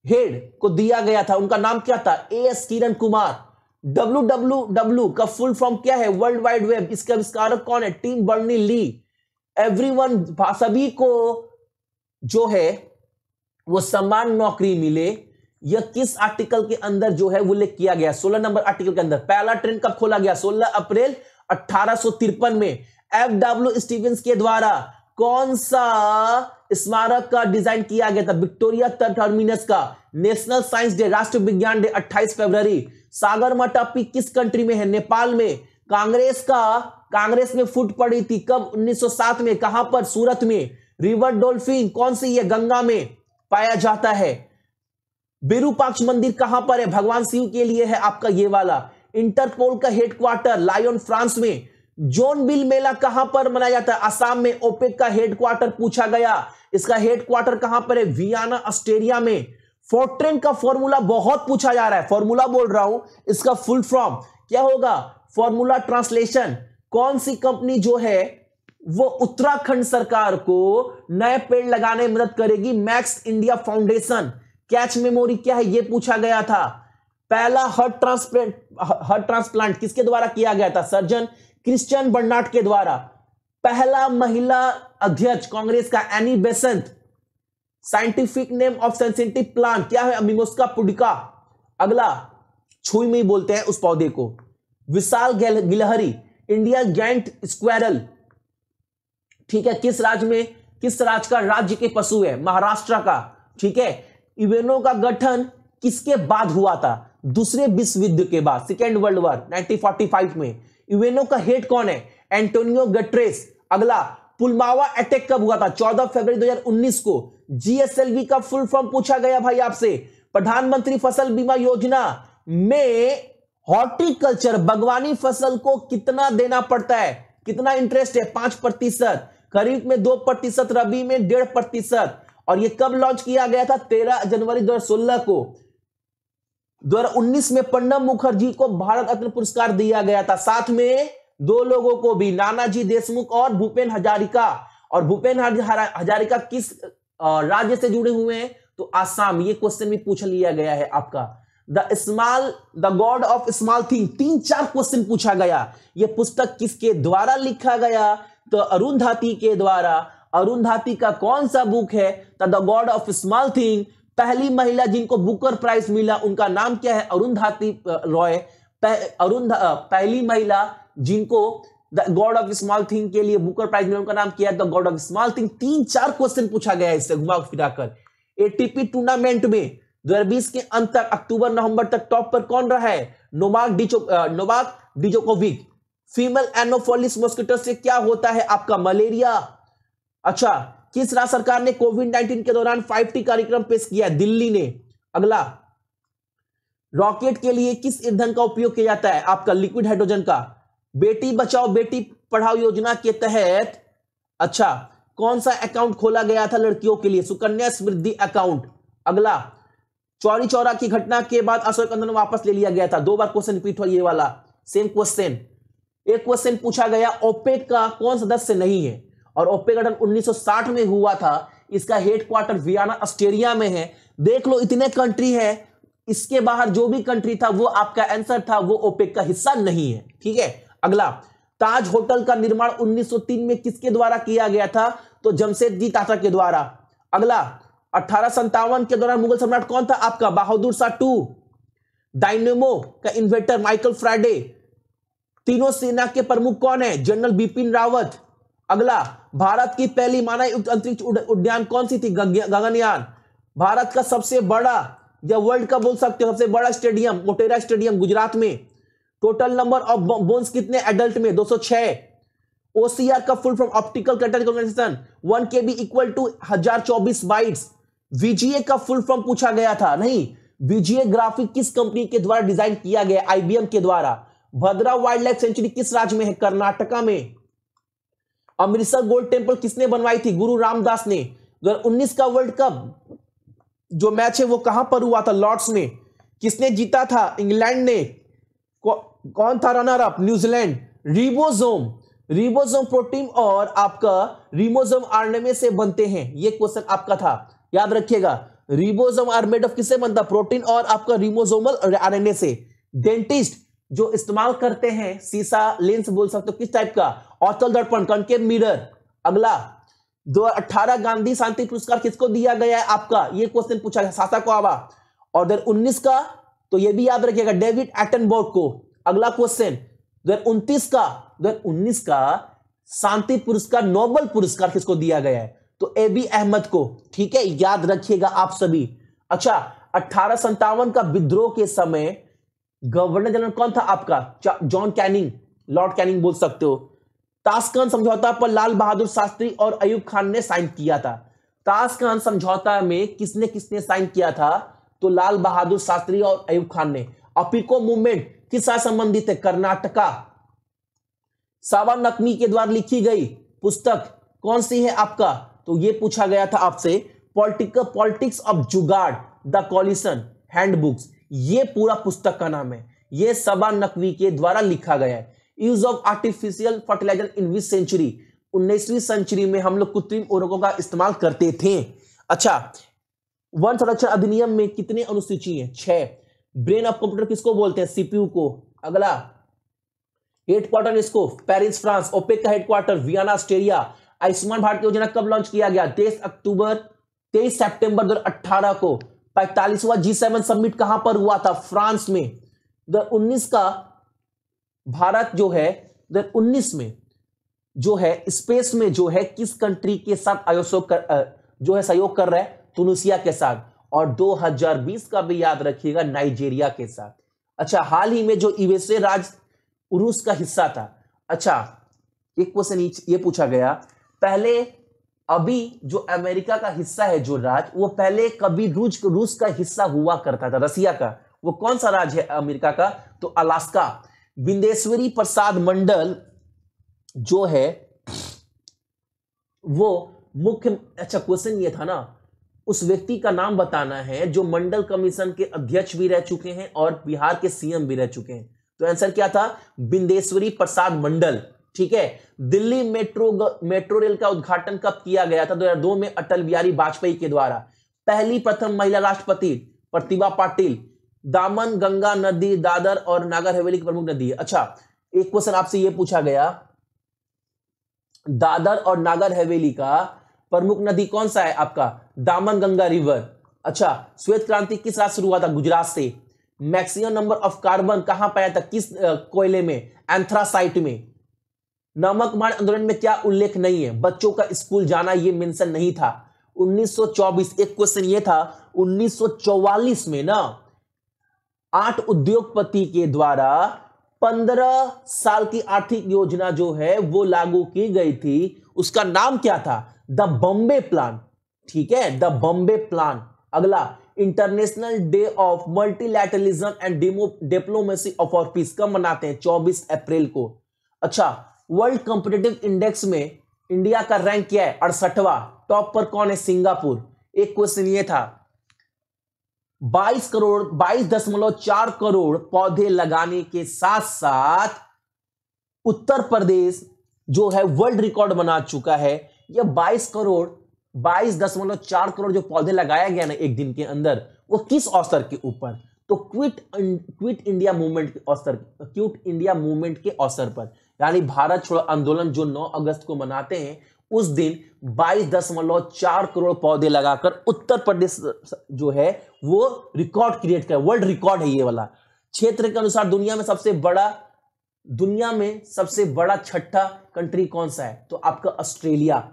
हेड को दिया गया था, उनका नाम क्या था? AS किरण कुमार। WWW का फुल फॉर्म क्या है? World wide web. इसके आविष्कारक कौन है? टिम बर्नी ली। एवरीवन, सभी को जो है वो समान नौकरी मिले, यह किस आर्टिकल के अंदर जो है वो उल्लेख किया गया? 16 नंबर आर्टिकल के अंदर। पहला ट्रेन कब खोला गया? 16 अप्रैल 1853 में। FW स्टीवेंस के द्वारा कौन सा स्मारक का डिजाइन किया गया था? विक्टोरिया टर्मिनस का। नेशनल साइंस डे, राष्ट्रीय विज्ञान डे 28 फरवरी। सागरमाथा पीक किस कंट्री में है? नेपाल में। कांग्रेस में फूट पड़ी थी कब? 1907 में। कहां पर? सूरत में। रिवर डॉल्फिन कौन सी है? गंगा में पाया जाता है। विरूपाक्ष मंदिर कहां पर है? भगवान शिव के लिए है आपका ये वाला। इंटरपोल का हेडक्वार्टर लायोन फ्रांस में। जोनबिल मेला कहां पर मनाया जाता है? असम में। ओपेक का हेडक्वार्टर पूछा गया, इसका हेडक्वार्टर कहां पर है? वियना ऑस्ट्रेलिया में। फोर्ट्रेन का फॉर्मूला बहुत पूछा जा रहा है, फॉर्मूला बोल रहा हूं, इसका फुल फॉर्म क्या होगा? Formula translation. कौन सी कंपनी जो है वो उत्तराखंड सरकार को नए पेड़ लगाने में मदद करेगी? Max India foundation. Cache memory क्या है? यह पूछा गया था। पहला हार्ट ट्रांसप्लांट किसके द्वारा किया गया था? सर्जन क्रिश्चियन बर्नार्ड के द्वारा। पहला महिला अध्यक्ष कांग्रेस का Annie Besant. Scientific name of sensitive plant क्या है? मिमोस्का पुडिका। अगला, छुई में बोलते हैं उस पौधे को। विशाल गिलहरी, इंडिया जायंट स्क्वायरल, ठीक है, किस राज्य का राज्य के पशु है? महाराष्ट्र का। ठीक है। यूएनओ का गठन किसके बाद हुआ था? दूसरे विश्व युद्ध के बाद, सेकेंड वर्ल्ड वॉर 1945 में। यूएनओ का हेड कौन है? Antonio Guterres. अगला, पुलवामा अटैक कब हुआ था? 14 फरवरी 2019 को। GSLV का फुल फॉर्म पूछा गया भाई आपसे। प्रधानमंत्री फसल बीमा योजना में हॉर्टिकल्चर बागवानी फसल को कितना देना पड़ता है? कितना इंटरेस्ट है? 5%। खरीफ में 2%, रबी में 1.5%। और ये कब लॉन्च किया गया था? 13 जनवरी 2016 को। 2019 में प्रणब मुखर्जी को भारत रत्न पुरस्कार दिया गया था। साथ में दो लोगों को भी, नानाजी देशमुख और भूपेन हजारिका। और भूपेन हजारिका किस राज्य से जुड़े हुए हैं? तो आसाम। ये क्वेश्चन भी पूछ लिया गया है आपका। The God of Small thing, 3-4 question पूछा गया। यह पुस्तक किसके द्वारा लिखा गया? तो अरुंधति के द्वारा। अरुंधति का कौन सा बुक है? The God of Small thing. पहली महिला जिनको बुकर प्राइज मिला उनका नाम क्या है? अरुंधति रॉय। पहली महिला जिनको the God of Small Thing के लिए बुकर प्राइज मिला उनका नाम क्या है? The God of Small thing. 3-4 question पूछा गया है इससे घुमा फिराकर। एटीपी टूर्नामेंट में 2020 के अंत तक अक्टूबर-नवंबर तक टॉप पर कौन रहा है? नोवाक डिजोकोविक। फीमेल एनोफोलिस मॉस्किटो से क्या होता है आपका? मलेरिया। अच्छा, किस राज्य सरकार ने कोविड-19 के दौरान 5T कार्यक्रम पेश किया? दिल्ली ने। अगला, रॉकेट के लिए किस ईंधन का उपयोग किया जाता है? आपका लिक्विड हाइड्रोजन का। बेटी बचाओ बेटी पढ़ाओ योजना के तहत अच्छा कौन सा अकाउंट खोला गया था लड़कियों के लिए? सुकन्या समृद्धि अकाउंट। अगला, चौरी चौरा की घटना के बाद अशोक आंदोलन वापस ले लिया गया था। 2 बार क्वेश्चन रिपीट हुआ ये वाला, सेम क्वेश्चन। एक क्वेश्चन पूछा गया, ओपेक का कौन सदस्य नहीं है? और ओपेक गठन 1960 में हुआ था। इसका हेडक्वार्टर वियना ऑस्ट्रिया में है। देख लो, इतने कंट्री है, इसके बाहर जो भी कंट्री था वो आपका आंसर था, वो ओपेक का हिस्सा नहीं है। ठीक है, अगला, ताज होटल का निर्माण 1903 में किसके द्वारा किया गया था? तो जमशेदजी टाटा के द्वारा। अगला, 1857 के दौरान मुगल सम्राट कौन था आपका? बहादुर शाह टू। डायनेमो का इन्वेंटर माइकल फ्राइडे। तीनों सेना के प्रमुख कौन है? जनरल बिपिन रावत। अगला, भारत की पहली मानव अंतरिक्ष उद्यान कौन सी थी? गगनयान। भारत का सबसे बड़ा या वर्ल्ड का बोल सकते हो सबसे बड़ा स्टेडियम मोटेरा स्टेडियम गुजरात में। टोटल नंबर ऑफ बोन्स कितने एडल्ट में? 206। ओसीआर का full form optical character recognition 1 KB equal to 1024 bytes. VGA का फुल फॉर्म पूछा गया था, नहीं, वीजीए ग्राफिक किस कंपनी के द्वारा डिजाइन किया गया? आईबीएम के द्वारा। भद्रा वाइल्ड लाइफ सेंचुरी किस राज्य में है? कर्नाटका में। अमृतसर गोल्ड टेंपल किसने बनवाई थी? गुरु रामदास ने। 2019 का वर्ल्ड कप जो मैच है वो कहां पर हुआ था? लॉर्ड्स में। किसने जीता था? इंग्लैंड ने। कौन था runner up? New Zealand. Ribosome protein और आपका रिबोसोम आरएनए से बनते हैं। ये क्वेश्चन आपका था, याद रखिएगा। रिबोसोम आर मेड ऑफ किससे बनता? प्रोटीन और आपका रिबोसोमल आरएनए से। डेंटिस्ट जो इस्तेमाल करते हैं शीशा लेंस बोल सकते हो, किस टाइप का? ऑर्थल दर्पण, कॉनकेव मिरर। अगला, 2018 गांधी शांति पुरस्कार किसको दिया गया है आपका? ये क्वेश्चन पूछा गया, सासाकावा। और 2019 का तो ये भी याद रखिएगा, डेविड एटनबर्ग को। अगला क्वेश्चन 2019 का शांति पुरस्कार, नोबेल पुरस्कार किसको दिया गया है? तो एबी अहमद को। ठीक है, याद रखिएगा आप सभी। अच्छा, 1857 का विद्रोह के समय गवर्नर जनरल कौन था आपका? जॉन कैनिंग, लॉर्ड कैनिंग बोल सकते हो। ताशकंद समझौता पर लाल बहादुर शास्त्री और अयूब खान ने साइन किया था। ताशकंद समझौता में किसने किसने साइन किया था? तो लाल बहादुर शास्त्री और अयूब खान ने। अपिको मूवमेंट किस साथ संबंधित है? कर्नाटका। साबा नकवी के द्वारा लिखी गई पुस्तक कौन सी है आपका? तो यह पूछा गया था आपसे, पॉलिटिक्स ऑफ जुगाड़ द कॉलिशन हैंडबुक्स। ये पूरा पुस्तक का नाम है, यह सबा नकवी के द्वारा लिखा गया है। Use of artificial fertiliser in which century? 19वीं सेंचुरी में हम लोग कृत्रिम उर्वरकों का इस्तेमाल करते थे। अच्छा, वन संरक्षण अधिनियम में कितने अनुसूची हैं? 6। ब्रेन ऑफ कंप्यूटर किसको बोलते हैं? सीपीयू को। अगला, हेडक्वार्टर इसको पेरिस फ्रांस। ओपेक का headquarter Vienna Austria. Ayushman Bharat योजना कब लॉन्च किया गया? 23 सितंबर 2018 को। 45वां G7 समिट कहां पर हुआ था? फ्रांस में। 2019 का भारत जो है 2019 में जो है स्पेस में जो है किस कंट्री के साथ सहयोग कर रहा है? तुनिसिया के साथ। और 2020 का भी याद रखिएगा, नाइजीरिया के साथ। अच्छा, हाल ही में जो यूएसए राज्य रूस का हिस्सा था। अच्छा, एक क्वेश्चन ये पूछा गया, पहले अभी जो अमेरिका का हिस्सा है जो राज्य, वो पहले कभी रूस का हिस्सा हुआ करता था, रसिया का। वो कौन सा राज्य है अमेरिका का? तो अलास्का। बिंदेश्वरी प्रसाद मंडल जो है वो मुख्य, अच्छा क्वेश्चन ये था ना, उस व्यक्ति का नाम बताना है जो मंडल कमीशन के अध्यक्ष भी रह चुके हैं और बिहार के सीएम भी रह चुके हैं। तो आंसर क्या था? बिंदेश्वरी प्रसाद मंडल। ठीक है। दिल्ली मेट्रो रेल का उद्घाटन कब किया गया था? 2002 में अटल बिहारी वाजपेयी के द्वारा। पहली प्रथम महिला राष्ट्रपति प्रतिभा पाटिल। दामन गंगा नदी दादर और नागर हवेली की प्रमुख नदी है। अच्छा, एक क्वेश्चन आपसे यह पूछा गया, दादर और नागर हवेली का प्रमुख नदी कौन सा है आपका? दामन गंगा रिवर। अच्छा, श्वेत क्रांति किस राज्य से शुरू हुआ था? गुजरात से। मैक्सिमम नंबर ऑफ कार्बन कहां पाया था? किस कोयले में? एंथ्रासाइट में। नमक मान आंदोलन में क्या उल्लेख नहीं है? बच्चों का स्कूल जाना, ये मेंशन नहीं था। 1924, एक क्वेश्चन ये था, 1944 में ना 8 उद्योगपति के द्वारा 15 साल की आर्थिक योजना जो है वो लागू की गई थी। उसका नाम क्या था? The Bombay plan. ठीक है, द बॉम्बे प्लान। अगला, international day of multilateralism and diplomacy of और पीस कब मनाते हैं? 24 अप्रैल को। अच्छा, वर्ल्ड कॉम्पिटिटिव इंडेक्स में इंडिया का रैंक क्या है? 68वां। टॉप पर कौन है? सिंगापुर। एक क्वेश्चन ये था, 22.4 करोड़ पौधे लगाने के साथ साथ उत्तर प्रदेश जो है वर्ल्ड रिकॉर्ड बना चुका है। यह 22.4 करोड़ जो पौधे लगाया गया ना एक दिन के अंदर, वो किस अवसर के ऊपर? तो क्विट इंडिया मूवमेंट के अवसर, क्विट इंडिया मूवमेंट के अवसर पर, यानी भारत छोड़ो आंदोलन जो 9 अगस्त को मनाते हैं, उस दिन 22.4 करोड़ पौधे लगाकर उत्तर प्रदेश जो है वो रिकॉर्ड क्रिएट कर, वर्ल्ड रिकॉर्ड है ये वाला। क्षेत्र के अनुसार दुनिया में सबसे बड़ा छठा कंट्री कौन सा है? तो आपका ऑस्ट्रेलिया।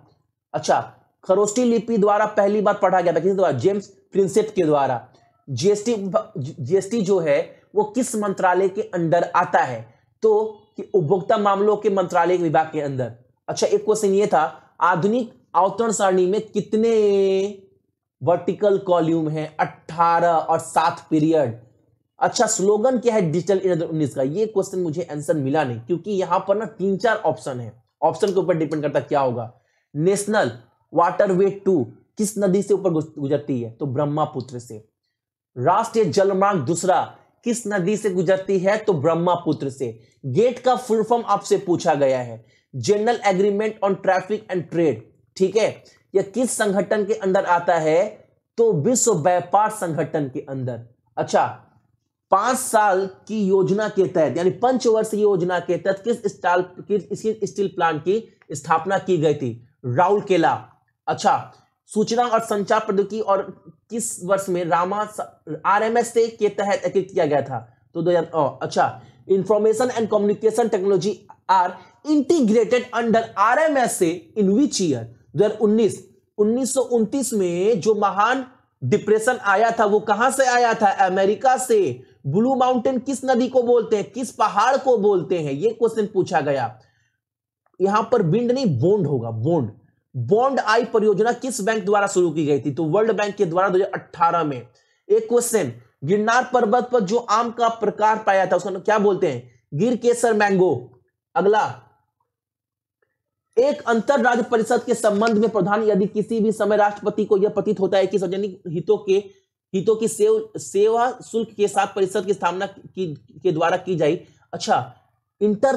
अच्छा, खरोष्टी लिपि द्वारा पहली बार पढ़ा गया था किसके द्वारा? जेम्स प्रिंसेप के द्वारा। जीएसटी जो है वो किस मंत्रालय के अंडर आता है? तो उपभोक्ता मामलों के मंत्रालय के विभाग के अंदर। अच्छा, एक क्वेश्चन ये था, आधुनिक आवतरण सारणी में कितने वर्टिकल कॉल्यूम है? 18 और 7 पीरियड। अच्छा, स्लोगन क्या है डिजिटल इंडिया 2019 का? ये क्वेश्चन मुझे आंसर मिला नहीं, क्योंकि यहां पर ना 3-4 ऑप्शन है, ऑप्शन के ऊपर डिपेंड करता क्या होगा। नेशनल वाटरवे 2 किस नदी से ऊपर गुजरती है? तो ब्रह्मपुत्र से। राष्ट्रीय जलमार्ग दूसरा किस नदी से गुजरती है? तो ब्रह्मपुत्र से। गेट का फुल फॉर्म आपसे पूछा गया है, general agreement on traffic and trade, ठीक है। यह किस संगठन के अंदर आता है? तो विश्व व्यापार संगठन के अंदर। अच्छा, 5 साल की योजना के तहत, यानी पंचवर्षीय योजना के तहत किस स्टील प्लांट की स्थापना की गई थी? राउरकेला। अच्छा, सूचना और संचार प्रौद्योगिकी और किस वर्ष में RMS के तहत एकीकृत किया गया था? तो 2000। अच्छा, information and communication technology are integrated under RMS से इन विच ईयर? 2019। 1929 में जो महान डिप्रेशन आया था वो कहां से आया था? अमेरिका से। ब्लू माउंटेन किस नदी को बोलते हैं? किस पहाड़ को बोलते हैं? ये क्वेश्चन पूछा गया। यहां पर बिंड नहीं, बॉन्ड होगा, बॉन्ड। बॉन्ड आई परियोजना किस बैंक द्वारा शुरू की गई थी? तो वर्ल्ड बैंक के द्वारा 2018 में। एक क्वेश्चन, गिरनार पर्वत पर जो आम का प्रकार पाया था उसको क्या बोलते हैं? गिर केसर मैंगो। अगला, एक अंतर राज्य परिषद के संबंध में प्रधान यदि किसी भी समय राष्ट्रपति को यह प्रतीत होता है कि सार्वजनिक हितों की सेवा शुल्क के साथ परिषद की स्थापना के द्वारा की जाए। अच्छा, इंटर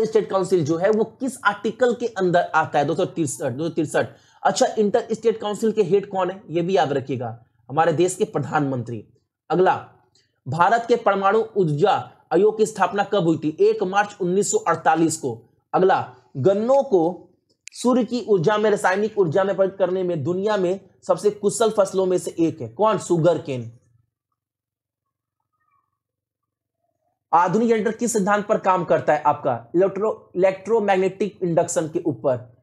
स्टेट काउंसिल जो है वो किस आर्टिकल के अंदर आता है? 263। अच्छा, इंटर स्टेट काउंसिल के हेड कौन है? ये भी याद रखिएगा, हमारे देश के प्रधानमंत्री। अगला, भारत के परमाणु ऊर्जा आयोग की स्थापना कब हुई थी? 1 मार्च 1948 को। अगला, गन्नों को सूर्य की ऊर्जा में रासायनिक ऊर्जा में परिवर्तित करने में दुनिया में सबसे कुशल फसलों में से एक है, कौन? Sugar cane. आधुनिक जनरेटर किस सिद्धांत पर काम करता है? आपका इलेक्ट्रोमैग्नेटिक इंडक्शन के ऊपर।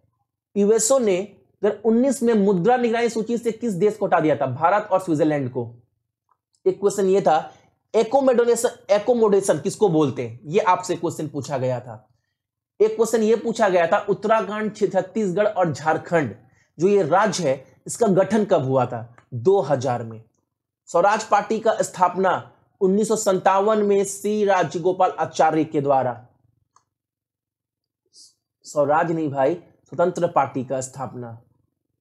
यूएसओ ने 2019 में मुद्रा निगरानी सूची से किस देश को हटा दिया था? भारत और स्विट्जरलैंड को। एक क्वेश्चन ये था, एकोमोडेशन किसको बोलते हैं? ये आपसे क्वेश्चन पूछा गया था। एक क्वेश्चन ये पूछा गया था, उत्तराखंड, छत्तीसगढ़ और झारखंड जो ये राज्य है इसका गठन कब हुआ था? 2000 में। स्वराज पार्टी का स्थापना 1957 में श्री राजगोपाल आचार्य के द्वारा। स्वराज नहीं भाई, स्वतंत्र पार्टी का स्थापना,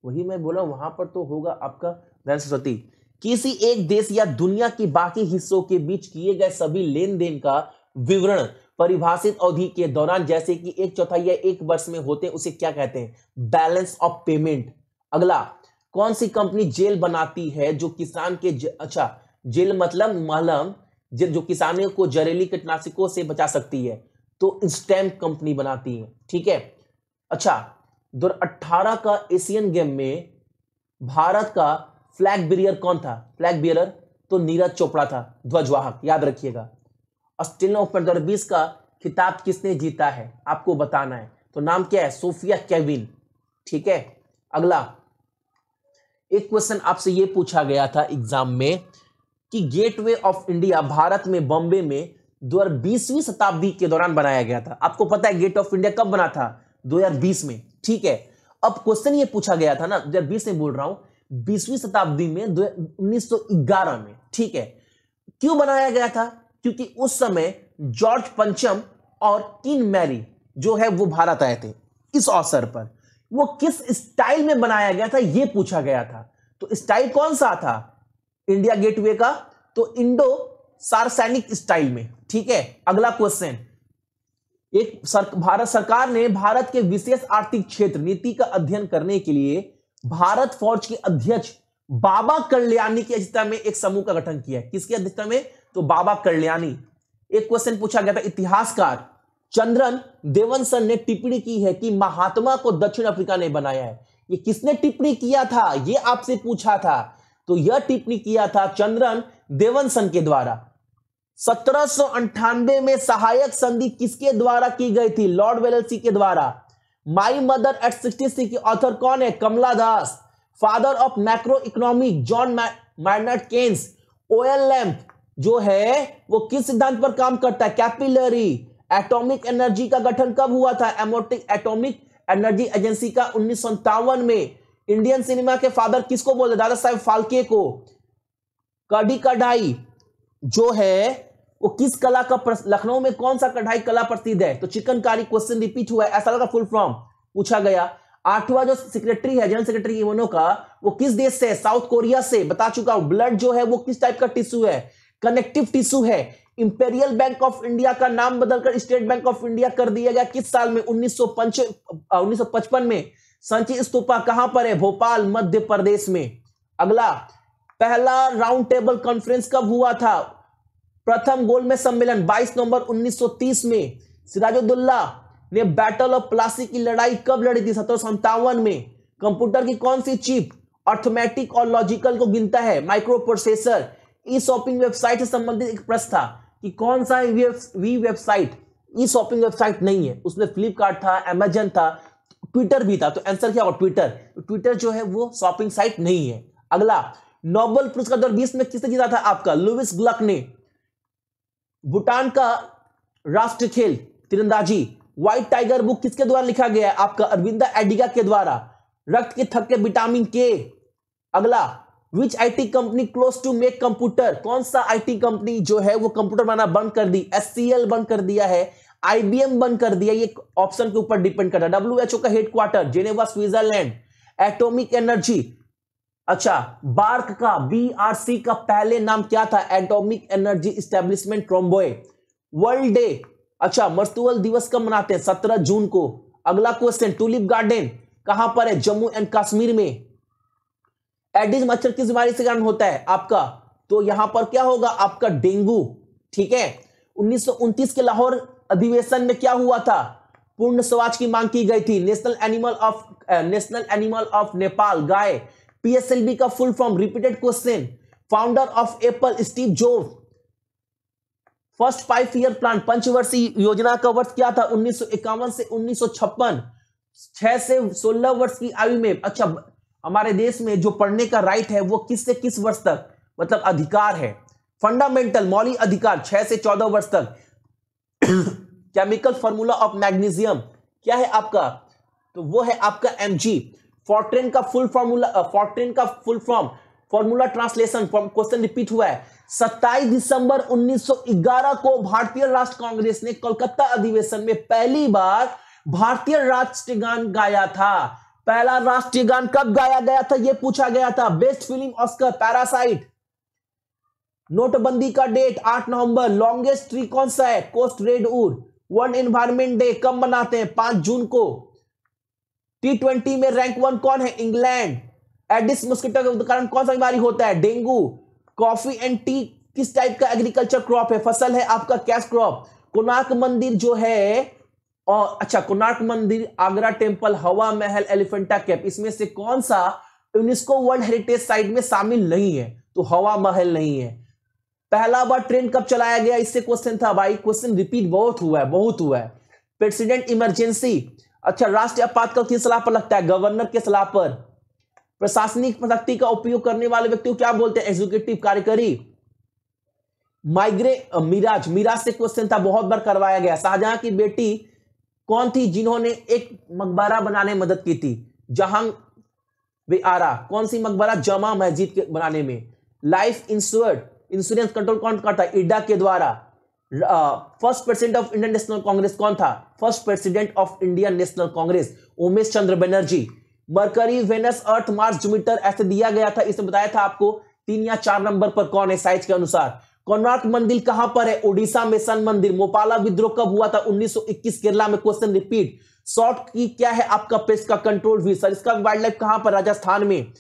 वही मैं बोला, वहां पर तो होगा आपका दयानंद सरस्वती। किसी एक देश या दुनिया के बाकी हिस्सों के बीच किए गए सभी लेन देन का विवरण परिभाषित अवधि के दौरान, जैसे कि 1/4 या 1 वर्ष में होते हैं, उसे क्या कहते हैं? Balance of payment. अगला, कौन सी कंपनी जेल बनाती है जो किसान के अच्छा, जेल मतलब मलहम जो किसानों को जहरीली कीटनाशकों से बचा सकती है? तो स्टैम्प कंपनी बनाती है, ठीक है। अच्छा, 2018 का एशियन गेम में भारत का फ्लैग बेरियर कौन था? फ्लैग बेरियर तो नीरज चोपड़ा था, ध्वजवाहक, याद रखिएगा। ऑस्ट्रेलियन ओपन 2020 का खिताब किसने जीता है? आपको बताना है। तो नाम क्या है? सोफिया केविन, ठीक है। अगला, एक क्वेश्चन आपसे यह पूछा गया था एग्जाम में कि गेटवे ऑफ इंडिया भारत में बॉम्बे में 2020वीं शताब्दी के दौरान बनाया गया था। आपको पता है गेट ऑफ इंडिया कब बना था? 2020 में, ठीक है। अब क्वेश्चन ये पूछा गया था ना, 2020 में बोल रहा हूं, 20वीं शताब्दी में 1911 में, ठीक है। क्यों बनाया गया था? क्योंकि उस समय जॉर्ज पंचम और क्वीन मैरी जो है वो भारत आए थे। इस अवसर पर वो किस स्टाइल में बनाया गया था ये पूछा गया था। तो स्टाइल कौन सा था इंडिया गेटवे का? तो इंडो सार्वजनिक स्टाइल में। ठीक है, अगला क्वेश्चन, भारत सरकार ने भारत के विशेष आर्थिक क्षेत्र नीति का अध्ययन करने के लिए भारत फौज के अध्यक्ष बाबा कल्याणी की अध्यक्षता में एक समूह का गठन किया है। किसकी अध्यक्षता में? तो बाबा कल्याणी। एक क्वेश्चन पूछा गया था, इतिहासकार चंद्रन देवनसन ने टिप्पणी की है कि महात्मा को दक्षिण अफ्रीका ने बनाया है। ये किसने टिप्पणी किया था, ये आपसे पूछा था। तो यह टिप्पणी किया था चंद्रन देवनसन के द्वारा। 1798 में सहायक संधि किसके द्वारा की गई थी? लॉर्ड वेलेस्ली के द्वारा। माई मदर एट 66 की ऑथर कौन है? Kamala Das. Father of macro economic John Maynard Keynes. Oil lamp जो है वो किस सिद्धांत पर काम करता है? कैपिलरी। एटॉमिक एनर्जी का गठन कब हुआ था? एटॉमिक एनर्जी एजेंसी का 1957 में। इंडियन सिनेमा के फादर किसको बोलते? दादा साहेब फाल्के को। कढ़ी कढ़ाई जो है वो किस कला का लखनऊ में कौन सा कढ़ाई कला प्रसिद्ध है? तो चिकनकारी। क्वेश्चन रिपीट हुआ है, ऐसा लगा फुल फॉर्म पूछा गया। आठवां जो सेक्रेटरी है, जनरल सेक्रेटरी यूएनओ का, वो किस देश से? साउथ कोरिया से। बता चुका हूं। ब्लड जो है वो किस टाइप का टिश्यू है? कनेक्टिव टिश्यू है। इंपेरियल बैंक ऑफ इंडिया का नाम बदलकर स्टेट बैंक ऑफ इंडिया कर दिया गया किस साल में? 1955 में। सांची स्तूपा कहां पर है? भोपाल मध्य प्रदेश में। अगला, पहला राउंड टेबल कॉन्फ्रेंस कब हुआ था? प्रथम गोलमेज सम्मेलन 22 नवंबर 1930 में। सिराजुद्दौला ने बैटल ऑफ प्लासी की लड़ाई कब लड़ी थी? 1757 में। कंप्यूटर की कौन सी चिप अर्थमेटिक और लॉजिकल को गिनता है? Micro processor. E shopping website से संबंधित एक प्रश्न था कि कौन सा वी वेबसाइट ई शॉपिंग वेबसाइट नहीं है? उसमें फ्लिपकार्ट था, अमेजन था, ट्विटर भी था। तो आंसर क्या होगा? ट्विटर। तो ट्विटर जो है वो शॉपिंग साइट नहीं है। अगला, नोबेल पुरस्कार 2020 में किसने जीता था आपका? लुइस ग्लक ने। भूटान का राष्ट्रीय खेल तीरंदाजी। व्हाइट टाइगर बुक किसके द्वारा लिखा गया है आपका? अरविंदा एडिगा के द्वारा। रक्त के थक्के विटामिन के। अगला, which IT company close to make computer? कौन सा आईटी कंपनी जो है वो कंप्यूटर बनाना बंद कर दी? एचसीएल बंद कर दिया है, आईबीएम बंद कर दिया। ये ऑप्शन के ऊपर डिपेंड करता है। डब्ल्यूएचओ का headquarter Geneva Switzerland. Atomic energy, अच्छा, बार्क का बीआरसी का पहले नाम क्या था? Atomic energy establishment Trombay. World day, अच्छा, मजदूर दिवस कब मनाते हैं? 17 जून को। अगला क्वेश्चन, टूलिप गार्डन कहां पर है? जम्मू एंड कश्मीर में। एडिस मच्छर किस बीमारी से कारण होता है आपका? तो यहां पर क्या होगा आपका? डेंगू। ठीक है। 1929 के लाहौर अधिवेशन में क्या हुआ था? पूर्ण स्वराज की मांग की गई थी। नेशनल एनिमल ऑफ नेपाल गाय। पीएसएलवी का full form, repeated question. Founder of Apple Steve Jobs. First 5 year plan पंचवर्षीय योजना का वर्ष क्या था? 1951 से 1956। 6 से 16 वर्ष की आयु में, अच्छा, हमारे देश में जो पढ़ने का राइट है वो किस से किस वर्ष तक, मतलब अधिकार है, फंडामेंटल मौलिक अधिकार 6 से 14 वर्ष तक। केमिकल फॉर्मूला ऑफ मैग्नीशियम क्या है आपका? तो वो है आपका Mg। फॉर्ट्रेन का full form, formula translation, question repeat हुआ है। 27 दिसंबर 1911 को भारतीय राष्ट्र कांग्रेस ने कोलकाता अधिवेशन में पहली बार भारतीय राष्ट्रीय गान गाया था। पहला राष्ट्रीय गान कब गाया गया था यह पूछा गया था। Best film Oscar parasite. नोटबंदी का डेट 8 नवंबर। लॉन्गेस्ट ट्री कौन सा है? Coast redwood. World Environment Day कब मनाते हैं? 5 जून को। T20 में रैंक 1 कौन है? इंग्लैंड। एडिस मस्किटो के कारण कौन सा बीमारी होता है? डेंगू। कॉफी एंड टी किस टाइप का एग्रीकल्चर क्रॉप है? फसल है आपका कैश क्रॉप। कोणार्क मंदिर जो है, और अच्छा, कोणार्क मंदिर, आगरा टेम्पल, हवा महल, एलिफेंटा केव, इसमें से कौन सा यूनेस्को वर्ल्ड हेरिटेज साइट में शामिल नहीं है? तो हवा महल नहीं है। पहला बार ट्रेन कब चलाया गया? इससे क्वेश्चन था भाई, क्वेश्चन रिपीट बहुत हुआ है। प्रेसिडेंट इमरजेंसी, अच्छा, राष्ट्रीय आपातकाल किस सलाह पर लगता है? गवर्नर के सलाह पर। प्रशासनिक शक्ति का उपयोग करने वाले व्यक्ति को क्या बोलते हैं? एग्जीक्यूटिव, कार्यकारी। मिराज से क्वेश्चन था, बहुत बार करवाया गया। शाहजहां की बेटी कौन थी जिन्होंने एक मकबरा बनाने में मदद की थी? जहां वे आरा। कौन सी मकबरा? जमा मस्जिद के बनाने में। लाइफ इंश्योरेंस कंट्रोल कौन करता है? इडा के द्वारा। First president of Indian National Congress कौन था? First president of Indian National Congress Umesh Chandra Banerjee. Mercury, Venus, Earth, Mars, Jupiter ऐसे दिया गया था। इसे बताया था आपको 3 या 4 नंबर पर कौन है साइज के अनुसार? कोणार्क मंदिर कहां पर है? ओडिशा में सन मंदिर। मोपाला विद्रोह कब हुआ था? 1921 केरला में। Question repeat. शॉर्ट की क्या है आपका पेस्ट का कंट्रोल व्ही सर? इसका वाइल्ड लाइफ कहां पर? राजस्थान में।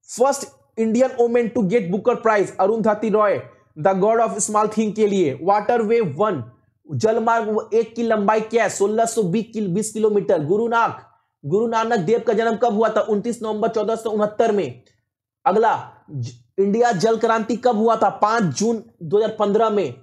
First Indian women to get Booker Prize Arundhati Roy the God of Small Thing के लिए। वाटर वे 1 जलमार्ग 1 की लंबाई क्या है? 1620 किलोमीटर। गुरु नानक देव का जन्म कब हुआ था? 29 नवंबर 1469 में। अगला, इंडिया जल क्रांति कब हुआ था? 5 जून 2015 में।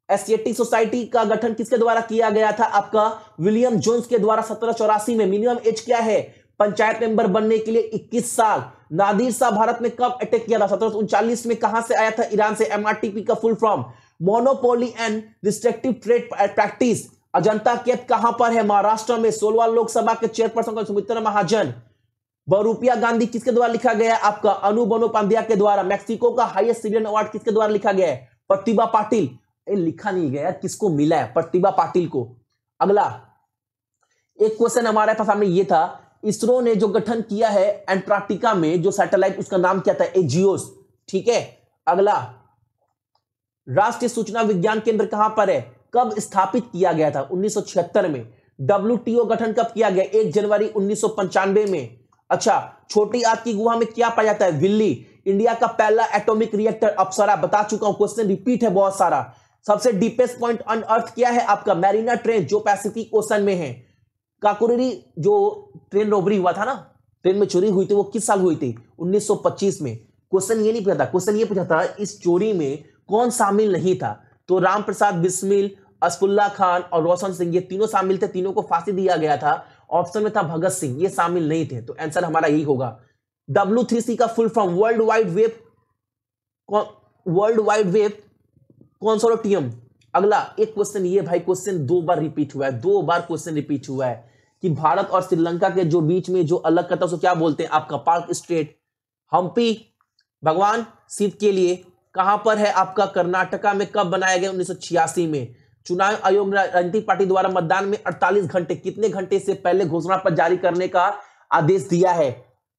एशियाटिक सोसाइटी का गठन किसके द्वारा किया गया था? आपका विलियम जोन्स के द्वारा 1784 में। मिनिमम एज क्या है पंचायत मेंबर बनने के लिए? 21 साल। नादिर शाह भारत में कब अटैक किया था? 1739 में। कहां से आया था? ईरान से। एमआरटीपी का full form monopoly and restrictive trade practice. Ajanta cave कहां पर है? महाराष्ट्र में। 16वां लोकसभा के चेयरपर्सन सुमित्रा महाजन। बहुरूपिया गांधी किसके द्वारा लिखा गया है? आपका अनु बंदोपाध्याय के द्वारा। मैक्सिको का हाईएस्ट सिविलियन अवार्ड किसके द्वारा लिखा गया है? प्रतिभा पाटिल। लिखा नहीं गया, किसको मिला है? प्रतिभा पाटिल को। अगला एक क्वेश्चन हमारे पास सामने ये था, इसरो ने जो गठन किया है एंटार्क्टिका में जो सैटेलाइट, उसका नाम क्या था? एजियोस। ठीक है। अगला, राष्ट्रीय सूचना विज्ञान केंद्र कहां पर है? कब स्थापित किया गया था? 1976 में। डब्ल्यूटीओ गठन कब किया गया? 1 जनवरी 1995 में। अच्छा, छोटी आग की गुहा में क्या पाया जाता है? विल्ली। इंडिया का पहला एटॉमिक रिएक्टर अप्सरा, बता चुका हूं, क्वेश्चन रिपीट है बहुत सारा। सबसे डीपेस्ट पॉइंट ऑन अर्थ क्या है आपका? मैरीना ट्रेंच जो पैसिफिक ओशन में है। काकुरी जो ट्रेन रोबरी हुआ था ना, ट्रेन में चोरी हुई थी, वो किस साल हुई थी? 1925 में। क्वेश्चन ये नहीं पूछा था, क्वेश्चन ये पूछा था इस चोरी में कौन शामिल नहीं था? तो राम प्रसाद बिस्मिल, असफुल्ला खान और रोशन सिंह, ये तीनों शामिल थे, तीनों को फांसी दिया गया था। ऑप्शन में था भगत सिंह, ये शामिल नहीं थे, तो आंसर हमारा यही होगा। W3C का full form world wide web consortium. अगला एक क्वेश्चन ये भाई, क्वेश्चन 2 बार रिपीट हुआ है, 2 बार क्वेश्चन रिपीट हुआ है कि भारत और श्रीलंका के जो बीच में जो अलग करता है उसको क्या बोलते हैं? आपका पार्क स्ट्रेट। हम्पी भगवान शिव के लिए कहां पर है? आपका कर्नाटका में। कब बनाया गया? 1986 में। चुनाव आयोग राजनीतिक पार्टी द्वारा मतदान में 48 घंटे, कितने घंटे से पहले घोषणा पत्र जारी करने का आदेश दिया है?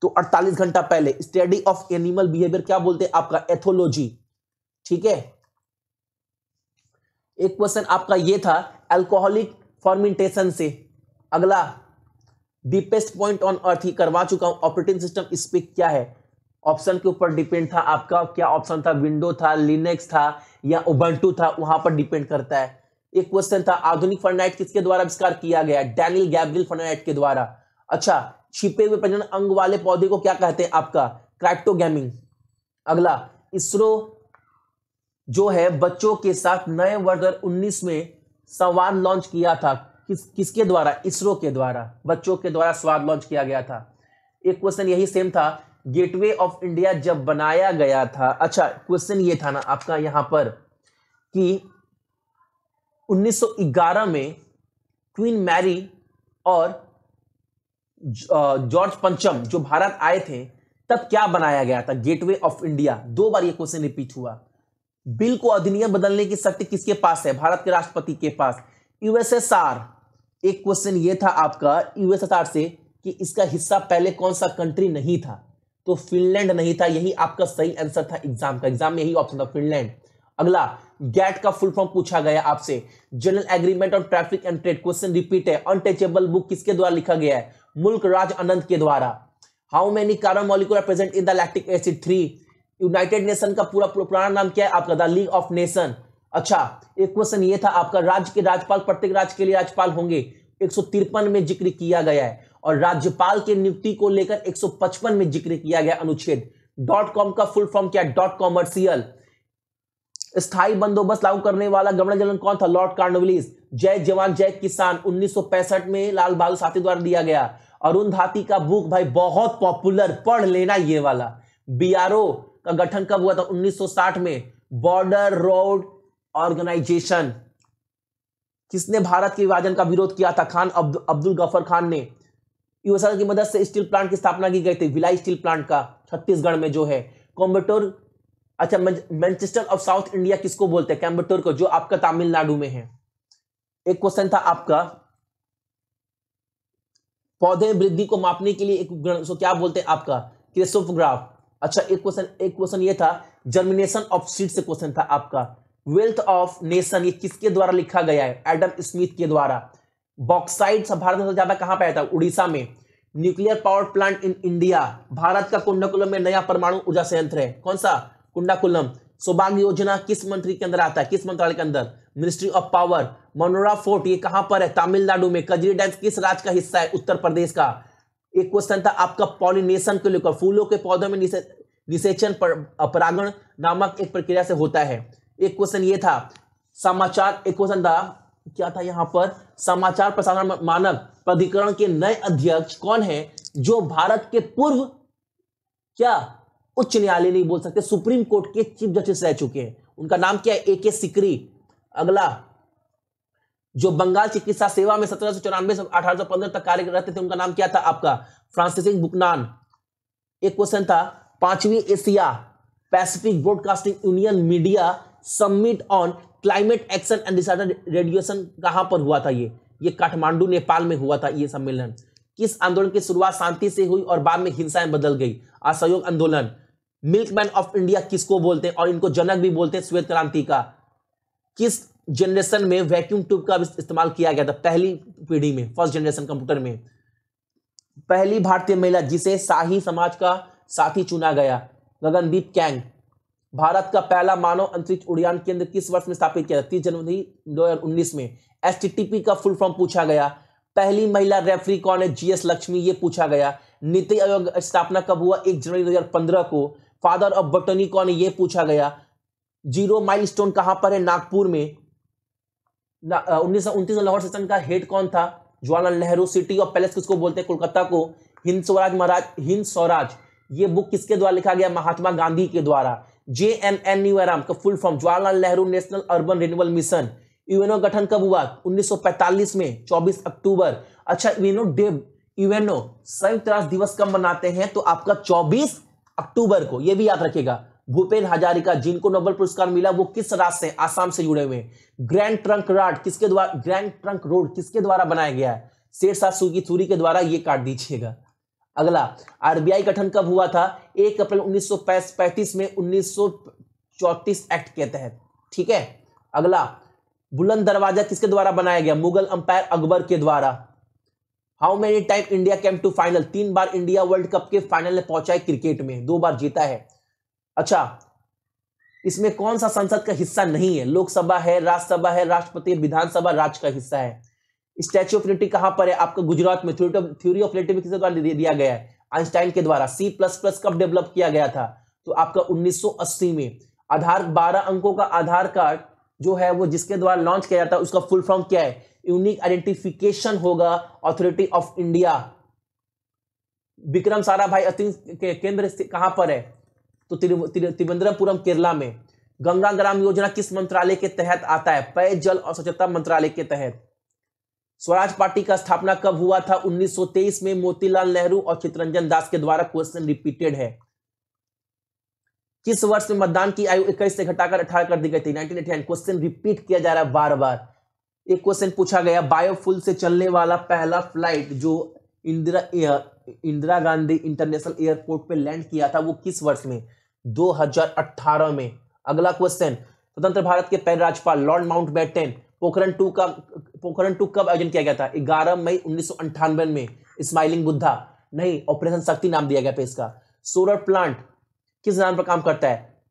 तो 48 घंटा पहले। स्टडी ऑफ एनिमल बिहेवियर क्या बोलते हैं? आपका एथोलॉजी। ठीक है। एक क्वेश्चन आपका ये था अल्कोहलिक फर्मेंटेशन से। अगला, डीपेस्ट पॉइंट ऑन अर्थ ही करवा चुका हूं। ऑपरेटिंग सिस्टम इस पे क्या है? ऑप्शन के ऊपर डिपेंड था आपका। क्या ऑप्शन था? विंडो था, लिनक्स था या उबंटू था, वहां पर डिपेंड करता है। एक क्वेश्चन था आधुनिक फर्नाइट किसके द्वारा आविष्कार किया गया? डैनियल गैब्रियल फर्नाइट के द्वारा। अच्छा, छिपे हुए प्रजनन अंग वाले पौधे को क्या कहते हैं? आपका क्राइप्टोगैमिंग। अगला, इसरो जो है बच्चों के साथ नए वर्ष 2019 में संवाद लॉन्च किया था, किसके द्वारा? इसरो के द्वारा, बच्चों के द्वारा संवाद लॉन्च किया गया था। एक क्वेश्चन यही सेम था, गेटवे ऑफ इंडिया जब बनाया गया था। अच्छा, क्वेश्चन ये था ना आपका यहां पर कि 1911 में क्वीन मैरी और जॉर्ज पंचम जो भारत आए थे तब क्या बनाया गया था? Gateway of India. 2 बार ये क्वेश्चन रिपीट हुआ। बिल को अधिनियम बदलने की शक्ति किसके पास है? भारत के राष्ट्रपति के पास। यूएसएसआर, एक क्वेश्चन ये था आपका यूएसएसआर से कि इसका हिस्सा पहले कौन सा कंट्री नहीं था? तो फिनलैंड नहीं था, यही आपका सही आंसर था एग्जाम का। एग्जाम में यही ऑप्शन था, फिनलैंड। अगला, गैट का फुल फॉर्म पूछा गया आपसे, general agreement on traffic and trade. Question repeat है। अनटचेबल बुक किसके द्वारा लिखा गया है? मुल्क राज आनंद के द्वारा। How many carbon molecule are present in the lactic acid? 3। United Nation का पुराना नाम क्या है आपका? The League of Nation. अच्छा, एक क्वेश्चन ये था आपका, राज्य के राज्यपाल प्रत्येक राज्य के लिए राज्यपाल होंगे, 153 में जिक्र किया गया है। और राज्यपाल के नियुक्ति को लेकर 155 में जिक्र किया गया अनुच्छेद। .com का फुल फॉर्म क्या है? Dot commercial. स्थायी बंदोबस्त लागू करने वाला गवर्नर जनरल कौन था? Lord Cornwallis. जय जवान जय किसान 1965 में लाल बहादुर शास्त्री द्वारा दिया गया। अरुंधति का बुक भाई बहुत पॉपुलर, पढ़ लेना ये वाला। बीआरओ का गठन कब हुआ था? 1960 में। बॉर्डर रोड ऑर्गेनाइजेशन, किसने भारत के विभाजन का विरोध किया था? खान अब्दुल गफर खान ने। यूएसआर की मदद से स्टील प्लांट की स्थापना की गई थी, भिलाई स्टील प्लांट का, छत्तीसगढ़ में जो है। कोयम्बटूर, अच्छा, मैनचेस्टर ऑफ साउथ इंडिया किसको बोलते हैं? कोयम्बटूर को, जो आपका तमिलनाडु में है। एक क्वेश्चन था आपका, पौधे वृद्धि को मापने के लिए एक उपकरण, उसको क्या बोलते हैं? आपका क्रेस्टोग्राफ। अच्छा, एक क्वेश्चन ये था, जर्मिनेशन ऑफ सीड से क्वेश्चन था आपका, वेल्थ ऑफ नेशन ये किसके द्वारा लिखा गया है? एडम स्मिथ के द्वारा। बॉक्साइट भारत में सबसे ज्यादा कहां पाया था? उड़ीसा में। Nuclear power plant in India, Bharat का कुंडाकुलम में नया परमाणु ऊर्जा संयंत्र है। कौन सा? कुंडाकुलम। सौभाग्य योजना किस मंत्री के अंदर आता है? किस मंत्रालय के अंदर? Ministry of power. Monera fort ये कहां पर है? तमिलनाडु में। कजरी डैम किस राज्य का हिस्सा है? उत्तर प्रदेश का। एक क्वेश्चन था आपका पॉलिनेशन को लेकर, फूलों के पौधों में निषेचन परागण नामक एक प्रक्रिया से होता है। एक क्वेश्चन ये था समाचार, एक क्वेश्चन था क्या था यहां पर? समाचार प्रसारण मानक प्राधिकरण के नए अध्यक्ष कौन है जो भारत के पूर्व क्या उच्च न्यायालय नहीं बोल सकते, सुप्रीम कोर्ट के चीफ जस्टिस रह चुके हैं? उनका नाम क्या है? AK सिकरी। अगला, जो बंगाल चिकित्सा सेवा में 1794 से 1815 तक कार्य करते थे, उनका नाम क्या था आपका? Francis Buchanan. एक क्वेश्चन था 5वीं Asia Pacific broadcasting union media summit on climate action and disaster radiation कहां पर हुआ था? ये काठमांडू नेपाल में हुआ था ये सम्मेलन। किस आंदोलन की शुरुआत शांति से हुई और बाद में हिंसा में बदल गई? असहयोग आंदोलन। मिल्कमैन ऑफ इंडिया किसको बोलते हैं और इनको जनक भी बोलते हैं श्वेत क्रांति का? किस जनरेशन में वैक्यूम ट्यूब का इस्तेमाल किया गया था? पहली पीढ़ी में, फर्स्ट जनरेशन कंप्यूटर में। पहली भारतीय महिला जिसे शाही समाज का साथी चुना गया? गगनदीप कैंग। भारत का पहला मानव अंतरिक्ष उड़ान केंद्र किस वर्ष में स्थापित किया? 30 जनवरी 2019 में। STTP का फुल फॉर्म पूछा गया। पहली महिला रेफरी कौन है? GS लक्ष्मी, ये पूछा गया। नीति आयोग स्थापना कब हुआ? 1 जनवरी 2015 को। फादर ऑफ बॉटनी कौन है? ये पूछा गया। जीरो माइलस्टोन कहां पर है? नागपुर में। 1929 में लाहौर सेशन का हेड कौन था? Jawaharlal Nehru. City of palace किसको बोलते हैं? कोलकाता को। हिंद स्वराज महाराज, हिंद स्वराज ये बुक किसके द्वारा लिखा गया? महात्मा गांधी के द्वारा। JNNURM का full form Jawaharlal Nehru national urban renewal mission. UNO गठन कब हुआ? 1945 में 24 अक्टूबर। अच्छा, यूएनओ संयुक्त राष्ट्र दिवस कब मनाते हैं? तो आपका 24 अक्टूबर को, यह भी याद रखेगा। भूपेन हजारिका जिनको नोबेल पुरस्कार मिला वो किस राज्य से? आसाम से जुड़े हुए। ग्रैंड ट्रंक रोड किसके द्वारा बनाया गया है? शेरशाह सूरी के द्वारा, ये काट दीजिएगा। अगला, RBI गठन कब हुआ था? 1 अप्रैल 1935 में 1934 एक्ट के तहत। ठीक है। अगला, बुलंद दरवाजा किसके द्वारा बनाया गया? मुगल अंपायर अकबर के द्वारा। How many time India came to final? 3 बार इंडिया वर्ल्ड कप के फाइनल में पहुंचा है क्रिकेट में, 2 बार जीता है। अच्छा, इसमें कौन सा संसद का हिस्सा नहीं है? लोकसभा है, राज्यसभा है, राष्ट्रपति, विधानसभा राज्य का हिस्सा है। स्टैच्यू ऑफ यूनिटी कहां पर है? आपका गुजरात में। थ्योरी ऑफ रिलेटिविटी किसके द्वारा दिया गया है? आइंस्टाइन के द्वारा। C++ कब डेवलप किया गया था? तो आपका 1980 में। आधार 12 अंकों का आधार कार्ड जो है वो जिसके द्वारा लॉन्च किया जाता है उसका फुल फॉर्म क्या है? यूनिक आइडेंटिफिकेशन होगा authority of India. Vikram Sarabhai के केंद्र कहां पर है? तो तिरुवनंतपुरम केरला में। गंगा ग्राम योजना किस मंत्रालय के तहत आता है? पेयजल और स्वच्छता मंत्रालय के तहत। स्वराज पार्टी का स्थापना कब हुआ था? 1923 में मोतीलाल नेहरू और चित्तरंजन दास के द्वारा। क्वेश्चन रिपीटेड है। किस वर्ष में मतदान की आयु 21 से घटाकर 18 कर दी गई थी? 1989। क्वेश्चन रिपीट किया जा रहा है बार बार। एक क्वेश्चन पूछा गया, बायोफ्यूल से चलने वाला पहला फ्लाइट जो इंदिरा गांधी इंटरनेशनल एयरपोर्ट पे लैंड किया था वो किस वर्ष में? 2018 में। अगला क्वेश्चन, स्वतंत्र भारत के पहले राज्यपाल लॉर्ड माउंटबेटन पोखरण 2 कब आयोजन किया गया था? 11 मई 1998 में। स्माइलिंग बुद्धा नहीं, ऑपरेशन शक्ति नाम दिया गया था इसका। सोलर प्लांट किस नाम पर काम करता है?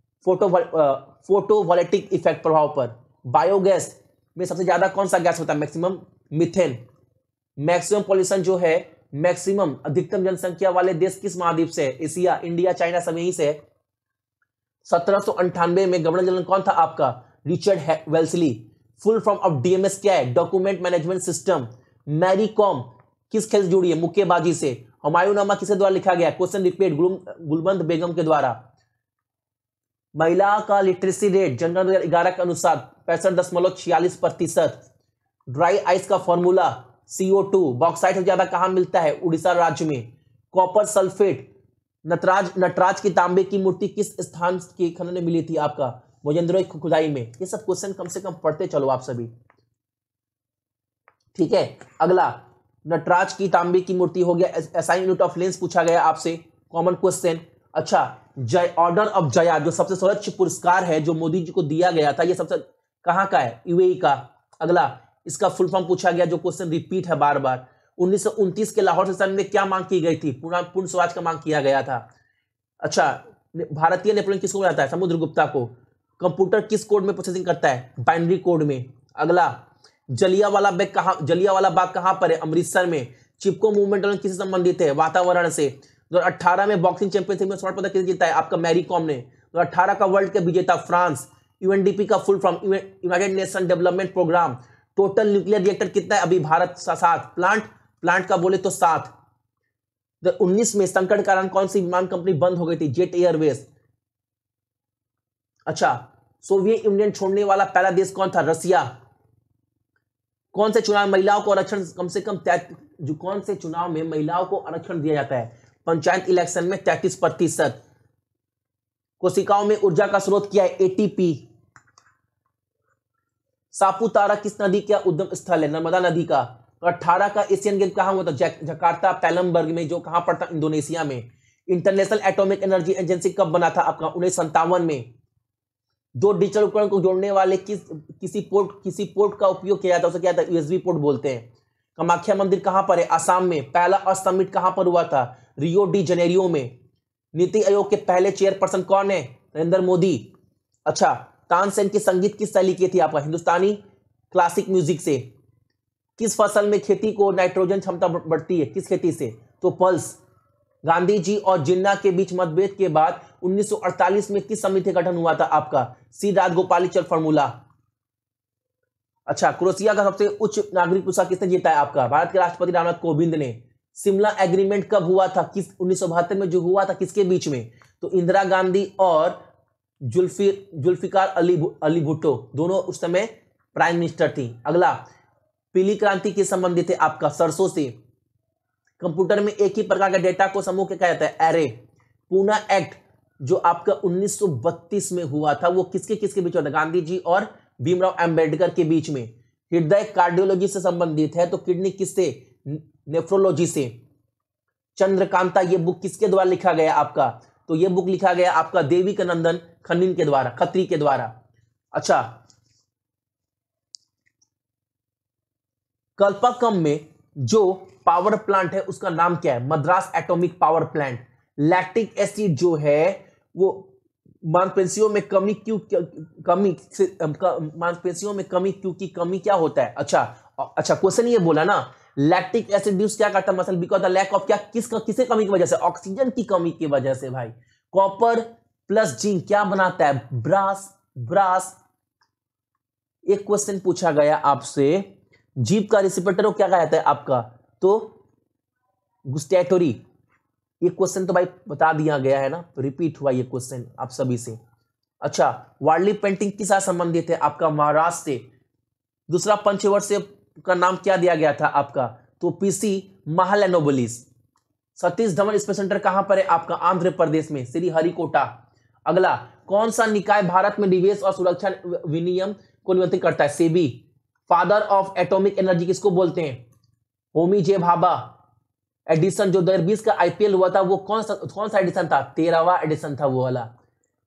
फोटोवोल्टिक इफेक्ट प्रभाव पर। बायोगैस में सबसे ज्यादा कौन सा गैस होता है? Maximum methane. मैक्सिमम पॉल्यूशन जो है, मैक्सिमम अधिकतम जनसंख्या वाले देश किस महाद्वीप से? एशिया, इंडिया, चाइना सब यहीं से। 1798 में गवर्नर जनरल कौन था आपका? Richard Wellesley. Full form of DMS क्या है? Document management system. Mary Kom किस खेल से जुड़ी है? मुक्केबाजी से। हुमायूंनामा किसके द्वारा लिखा गया? क्वेश्चन रिपीट, गुलबंद बेगम के द्वारा। महिला का लिटरेसी रेट जनगणना 2011 के अनुसार 65.46%। ड्राई आइस का फॉर्मूला CO2। बॉक्साइट सबसे ज्यादा कहां मिलता है? उड़ीसा राज्य में। Copper sulphate. नटराज की तांबे की मूर्ति किस स्थान के खनन में मिली थी आपका? मोजेंद्रो खुदाई में। ये सब क्वेश्चन कम से कम पढ़ते चलो आप सभी। ठीक है। अगला, नटराज की तांबे की मूर्ति हो गया। SI यूनिट ऑफ लेंस पूछा गया आपसे, कॉमन क्वेश्चन। अच्छा, जय ऑर्डर ऑफ जया जो सबसे सर्वोच्च पुरस्कार है जो मोदी जी को दिया गया था, ये सबसे कहां का है? यूएई का। अगला, इसका फुल फॉर्म पूछा गया, जो क्वेश्चन रिपीट है बार बार। 1929 के लाहौर सेशन में क्या मांग की गई थी? पूर्ण स्वराज का मांग किया गया था। अच्छा, भारतीय नेपोलियन किसको बनाता है? समुद्रगुप्ता को। कंप्यूटर किस कोड में प्रोसेसिंग करता है? बाइनरी कोड में। अगला, जलियांवाला बाग कहां पर है? अमृतसर में। चिपको मूवमेंट किससे संबंधित है? वातावरण से। 2018 में बॉक्सिंग चैंपियनशिप में स्वर्ण पदक किसने जीता है? आपका मैरी कॉम ने। 2018 का वर्ल्ड कप विजेता फ्रांस। यूएनडीपी का full form United Nation Development Programme. Total nuclear reactor कितना है अभी भारत? 7 प्लांट का बोले तो 7। 2019 में संकट के कारण कौन सी विमान कंपनी बंद हो गई थी? Jet Airways. अच्छा, सोवियत यूनियन छोड़ने वाला पहला देश कौन था? रसिया। कौन से चुनाव में महिलाओं को आरक्षण कम से कम कौन से चुनाव में महिलाओं को आरक्षण दिया जाता है? पंचायत इलेक्शन में 33%। कोशिकाओं में ऊर्जा का स्रोत क्या है? एटीपी। सापुतारा किस नदी का उद्गम स्थल है? नर्मदा नदी का। तो 18 का एशियन गेम कहां हुआ था? जकार्ता पैलमबर्ग में, जो कहां पड़ता? इंडोनेशिया में। इंटरनेशनल एटॉमिक एनर्जी एजेंसी कब बना था? आपका 1957 में। 2 डिजिटल उपकरण को जोड़ने वाले किसी पोर्ट का उपयोग किया जाता है, उसे क्या है? यूएसबी पोर्ट बोलते हैं। कामाख्या मंदिर कहां पर है? असम में। पहला अर्थ समिट कहां पर हुआ था? रियो डी जनेरियो में। नीति आयोग के पहले चेयरपर्सन कौन है? नरेंद्र मोदी। अच्छा, तानसेन की संगीत किस शैली की थी? आपका हिंदुस्तानी क्लासिक म्यूजिक से। किस फसल में खेती को नाइट्रोजन क्षमता बढ़ती है? किस खेती से? तो पल्स। गांधी जी और जिन्ना के बीच मतभेद के बाद 1948 में किस समिति का गठन हुआ था? आपका सी राजगोपालाचारी फॉर्मूला। अच्छा, क्रोएशिया का सबसे उच्च नागरिक पुरस्कार किसने जीता है? आपका भारत के राष्ट्रपति रामनाथ कोविंद ने। शिमला एग्रीमेंट कब हुआ था? 1972 में जो हुआ था, किसके बीच में? तो इंदिरा गांधी और जुल्फिकार अली भुट्टो, दोनों उस समय प्राइम मिनिस्टर थी। अगला, पीली क्रांति के संबंधित है? आपका सरसों से। कंप्यूटर में एक ही प्रकार के डेटा को समूह के कहा जाता है? एरे। पूना एक्ट जो आपका 1932 में हुआ था, वो किसके किसके बीच हुआ था? गांधी जी और भीमराव अंबेडकर के बीच में। हृदय कार्डियोलॉजी से संबंधित है, तो किडनी किससे? नेफ्रोलॉजी से। चंद्रकांता ये बुक किसके द्वारा लिखा गया? आपका तो ये बुक लिखा गया आपका देविकानंदन खन्नी के द्वारा, खत्री के द्वारा। अच्छा, कल्पाकम में जो पावर प्लांट है उसका नाम क्या है? Madras atomic power plant. Lactic acid जो है वो मांसपेशियों में कमी की कमी क्या होता है? अच्छा क्वेश्चन ये बोला ना, लैक्टिक एसिड ड्यूस क्या करता है? Muscle because the lack of क्या, किसे कमी की वजह से? ऑक्सीजन की कमी की वजह से भाई। कॉपर प्लस जिंक क्या बनाता है? ब्रास। एक क्वेश्चन पूछा गया आपसे, जीभ का रिसिप्टर क्या कहा जाता है आपका? तो गुस्टैटोरी। ये क्वेश्चन तो भाई बता दिया गया है ना, रिपीट हुआ ये क्वेश्चन आप सभी से। अच्छा, वार्ली पेंटिंग किस साथ संबंधित है? आपका महाराष्ट्र से। दूसरा पंचवर्षीय का नाम क्या दिया गया था आपका? तो PC Mahalanobis. Satish Dhawan space centre कहां पर है? आपका आंध्र प्रदेश में, श्रीहरिकोटा। अगला, कौन सा निकाय भारत में निवेश और सुरक्षा विनियम को नियंत्रित करता है? SEBI. Father of atomic energy किसको बोलते हैं? होमी जे भाभा। एडिशन जो 2020 का आईपीएल हुआ था वो कौन सा एडिशन था? 13वां एडिशन था वो वाला।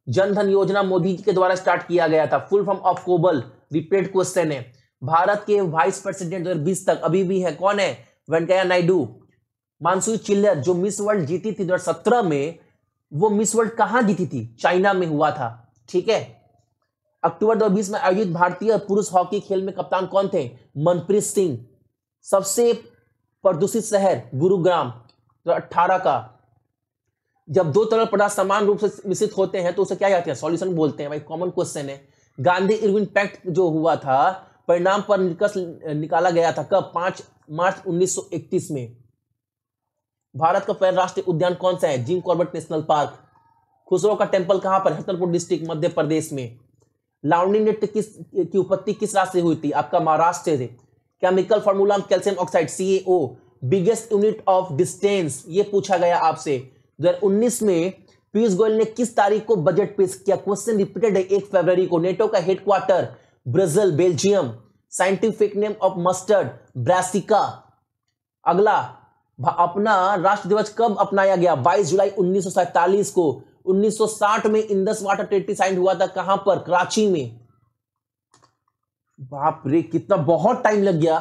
जनधन योजना मोदी जी के द्वारा स्टार्ट किया गया था। Full form of COBOL, repeat question है। भारत के वाइस प्रेसिडेंट 2020 तक अभी भी है, कौन है? वेंकैया नायडू। मानसून चिल्लर जो मिस वर्ल्ड जीती थी 2017 में, वो मिस वर्ल्ड कहां जीती थी? चाइना में हुआ था। ठीक है। अक्टूबर 2020 में आयोजित भारतीय पुरुष हॉकी खेल में कप्तान कौन थे? मनप्रीत सिंह। सबसे प्रदूषित शहर गुरुग्राम 2018 का। जब दो तरल पदार्थ समान रूप से मिश्रित होते हैं तो उसे क्या कहते हैं? सॉल्यूशन बोलते हैं भाई, कॉमन क्वेश्चन है। गांधी इरविन पैक्ट जो हुआ था, परिणाम पर निष्कर्ष निकाला गया था कब? 5 मार्च 1931 में। भारत का पहला राष्ट्रीय उद्यान कौन सा है? Jim Corbett national park. Khusro का टेम्पल कहां पर? छतरपुर डिस्ट्रिक्ट, मध्य प्रदेश में। लावणी नृत्य की उत्पत्ति किस राज्य से हुई थी? आपका महाराष्ट्र से। Chemical formula calcium oxide CaO। Biggest unit of distance, ये पूछा गया आपसे। 2019 में पीयूष गोयल ने किस तारीख को बजट पेश किया? क्वेश्चन रिपीटेड है, 1 फरवरी को। नेटो का headquarter Brazil, Belgium. Scientific name of mustard brassica. अगला, अपना राष्ट्र दिवस कब अपनाया गया? 22 जुलाई 1947 को। 1960 में इंडस वाटर ट्रीटी साइन हुआ था, कहां पर? कराची में। बाप रे, कितना बहुत टाइम लग गया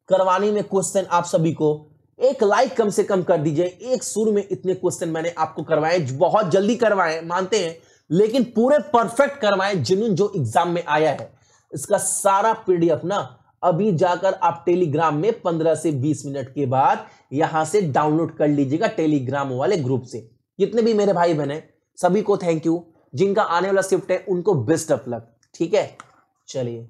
करवाने में क्वेश्चन आप सभी को। एक लाइक कम से कम कर दीजिए, एक सुर में इतने क्वेश्चन मैंने आपको करवाए, बहुत जल्दी करवाए मानते हैं, लेकिन पूरे परफेक्ट करवाए, जिन्होंने जो एग्जाम में आया है। इसका सारा पीडीएफ ना अभी जाकर आप टेलीग्राम में 15 से 20 मिनट के बाद यहां से डाउनलोड कर लीजिएगा, टेलीग्राम वाले ग्रुप से। जितने भी मेरे भाई बहन सभी को थैंक यू, जिनका आने वाला शिफ्ट है उनको बेस्ट ऑफ लक। ठीक है, चलिए।